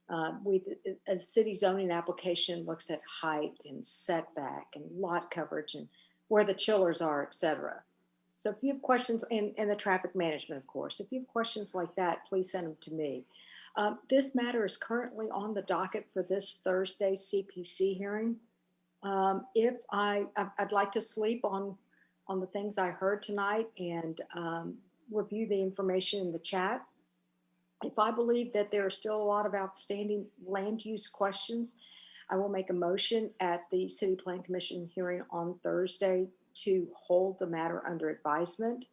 A city zoning application looks at height and setback and lot coverage and where the chillers are, et cetera. So if you have questions, and the traffic management, of course, if you have questions like that, please send them to me. This matter is currently on the docket for this Thursday CPC hearing. I'd like to sleep on the things I heard tonight and review the information in the chat. If I believe that there are still a lot of outstanding land use questions, I will make a motion at the City Plan Commission hearing on Thursday to hold the matter under advisement.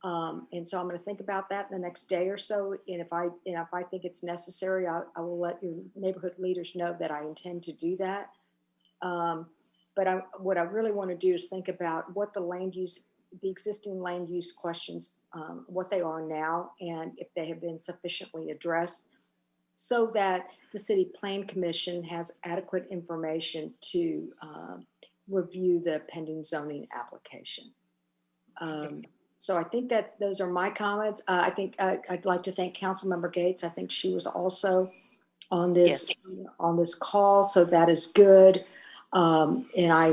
And so I'm going to think about that in the next day or so. And if I think it's necessary, I will let your neighborhood leaders know that I intend to do that. But what I really want to do is think about what the existing land use questions, what they are now, and if they have been sufficiently addressed, so that the City Plan Commission has adequate information to review the pending zoning application. So I think that those are my comments. I think I'd like to thank Councilmember Gates. I think she was also on this call, so that is good. And I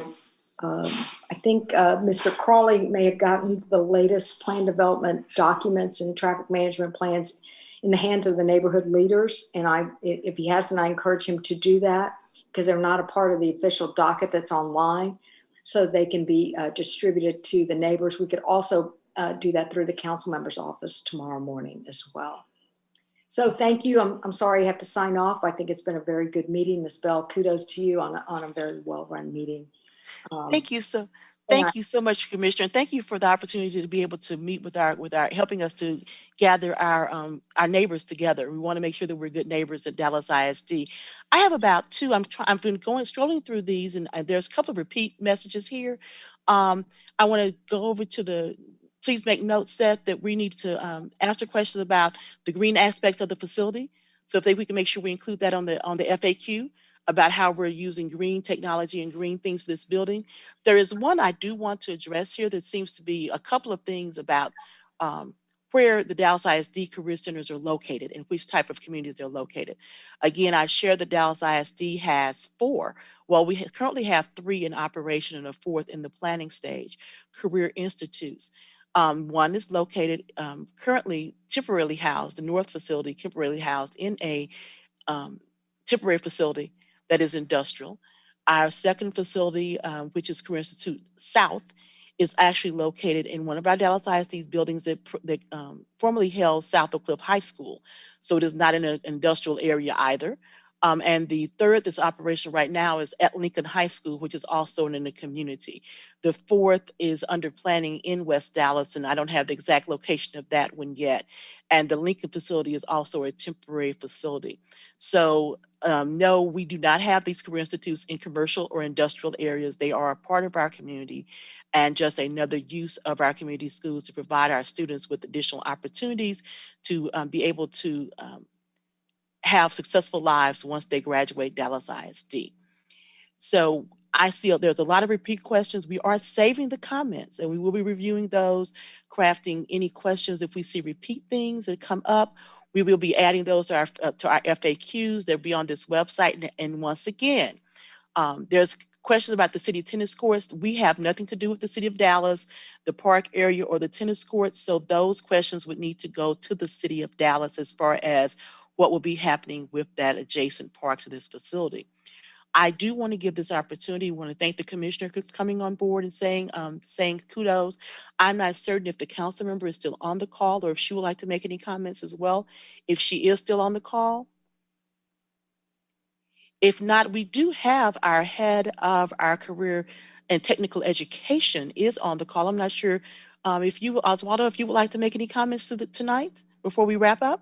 think Mr. Crawley may have gotten the latest plan development documents and traffic management plans in the hands of the neighborhood leaders. And if he hasn't, I encourage him to do that, because they're not a part of the official docket that's online, so they can be distributed to the neighbors. We could also do that through the council member's office tomorrow morning as well. So thank you. I'm sorry I have to sign off. I think it's been a very good meeting. Ms. Bell, kudos to you on a very well-run meeting. Thank you so much, Commissioner. Thank you for the opportunity to be able to meet with our helping us to gather our neighbors together. We want to make sure that we're good neighbors at Dallas ISD. I have about two. I've been strolling through these, and there's a couple of repeat messages here. I want to go over to please make note, Seth, that we need to answer questions about the green aspect of the facility. So if we can make sure we include that on the FAQ about how we're using green technology and green things for this building. There is one I do want to address here that seems to be a couple of things about where the Dallas ISD career centers are located and which type of communities they're located. Again, I share that Dallas ISD has 4. Well, we currently have 3 in operation and a 4th in the planning stage, career institutes. One is located currently temporarily housed, the North facility temporarily housed in a temporary facility that is industrial. Our second facility, which is Career Institute South, is actually located in one of our Dallas ISD buildings that formerly held South Oak Cliff High School. So it is not in an industrial area either. And the third that's operational right now is at Lincoln High School, which is also in the community. The 4th is under planning in West Dallas, and I don't have the exact location of that one yet. And the Lincoln facility is also a temporary facility. So no, we do not have these career institutes in commercial or industrial areas. They are a part of our community and just another use of our community schools to provide our students with additional opportunities to be able to have successful lives once they graduate Dallas ISD. So I see there's a lot of repeat questions. We are saving the comments and we will be reviewing those, crafting any questions. If we see repeat things that come up, we will be adding those to our FAQs. They'll be on this website. And once again, there's questions about the city tennis courts. We have nothing to do with the city of Dallas, the park area, or the tennis courts. So those questions would need to go to the city of Dallas as far as what will be happening with that adjacent park to this facility. I do want to give this opportunity. I want to thank the commissioner for coming on board and saying kudos. I'm not certain if the council member is still on the call or if she would like to make any comments as well. If she is still on the call. If not, we do have our head of our career and technical education is on the call. I'm not sure if you, Oswaldo, if you would like to make any comments tonight before we wrap up.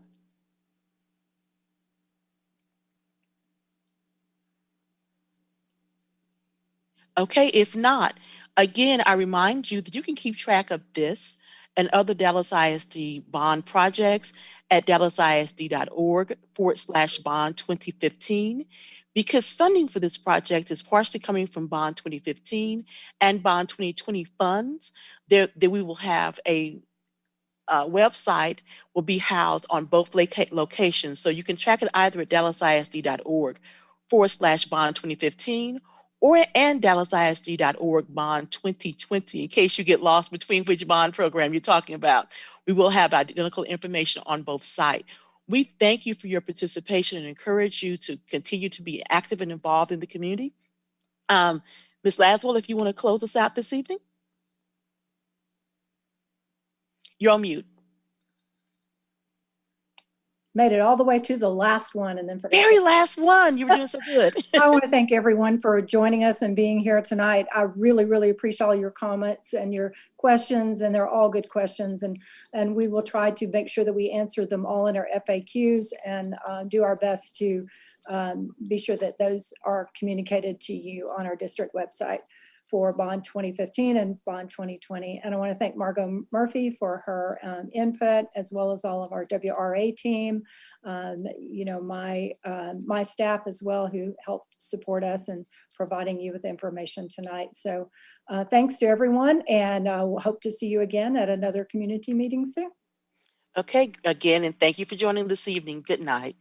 Okay, if not, again, I remind you that you can keep track of this and other Dallas ISD bond projects at dallasisd.org/bond 2015, because funding for this project is partially coming from Bond 2015 and Bond 2020 funds. There we will have a website will be housed on both locations. So you can track it either at dallasisd.org/bond 2015 and dallasisd.org bond 2020, in case you get lost between which bond program you're talking about. We will have identical information on both sites. We thank you for your participation and encourage you to continue to be active and involved in the community. Ms. Laswell, if you want to close us out this evening. You're on mute. made it all the way to the last one and then forgot. Very last one. You were doing so good. I want to thank everyone for joining us and being here tonight. I really, really appreciate all your comments and your questions, and they're all good questions. And we will try to make sure that we answer them all in our FAQs and do our best to be sure that those are communicated to you on our district website for Bond 2015 and Bond 2020. And I want to thank Margot Murphy for her input, as well as all of our WRA team, my staff as well, who helped support us in providing you with information tonight. So thanks to everyone, and we'll hope to see you again at another community meeting soon. Okay, again, and thank you for joining this evening. Good night.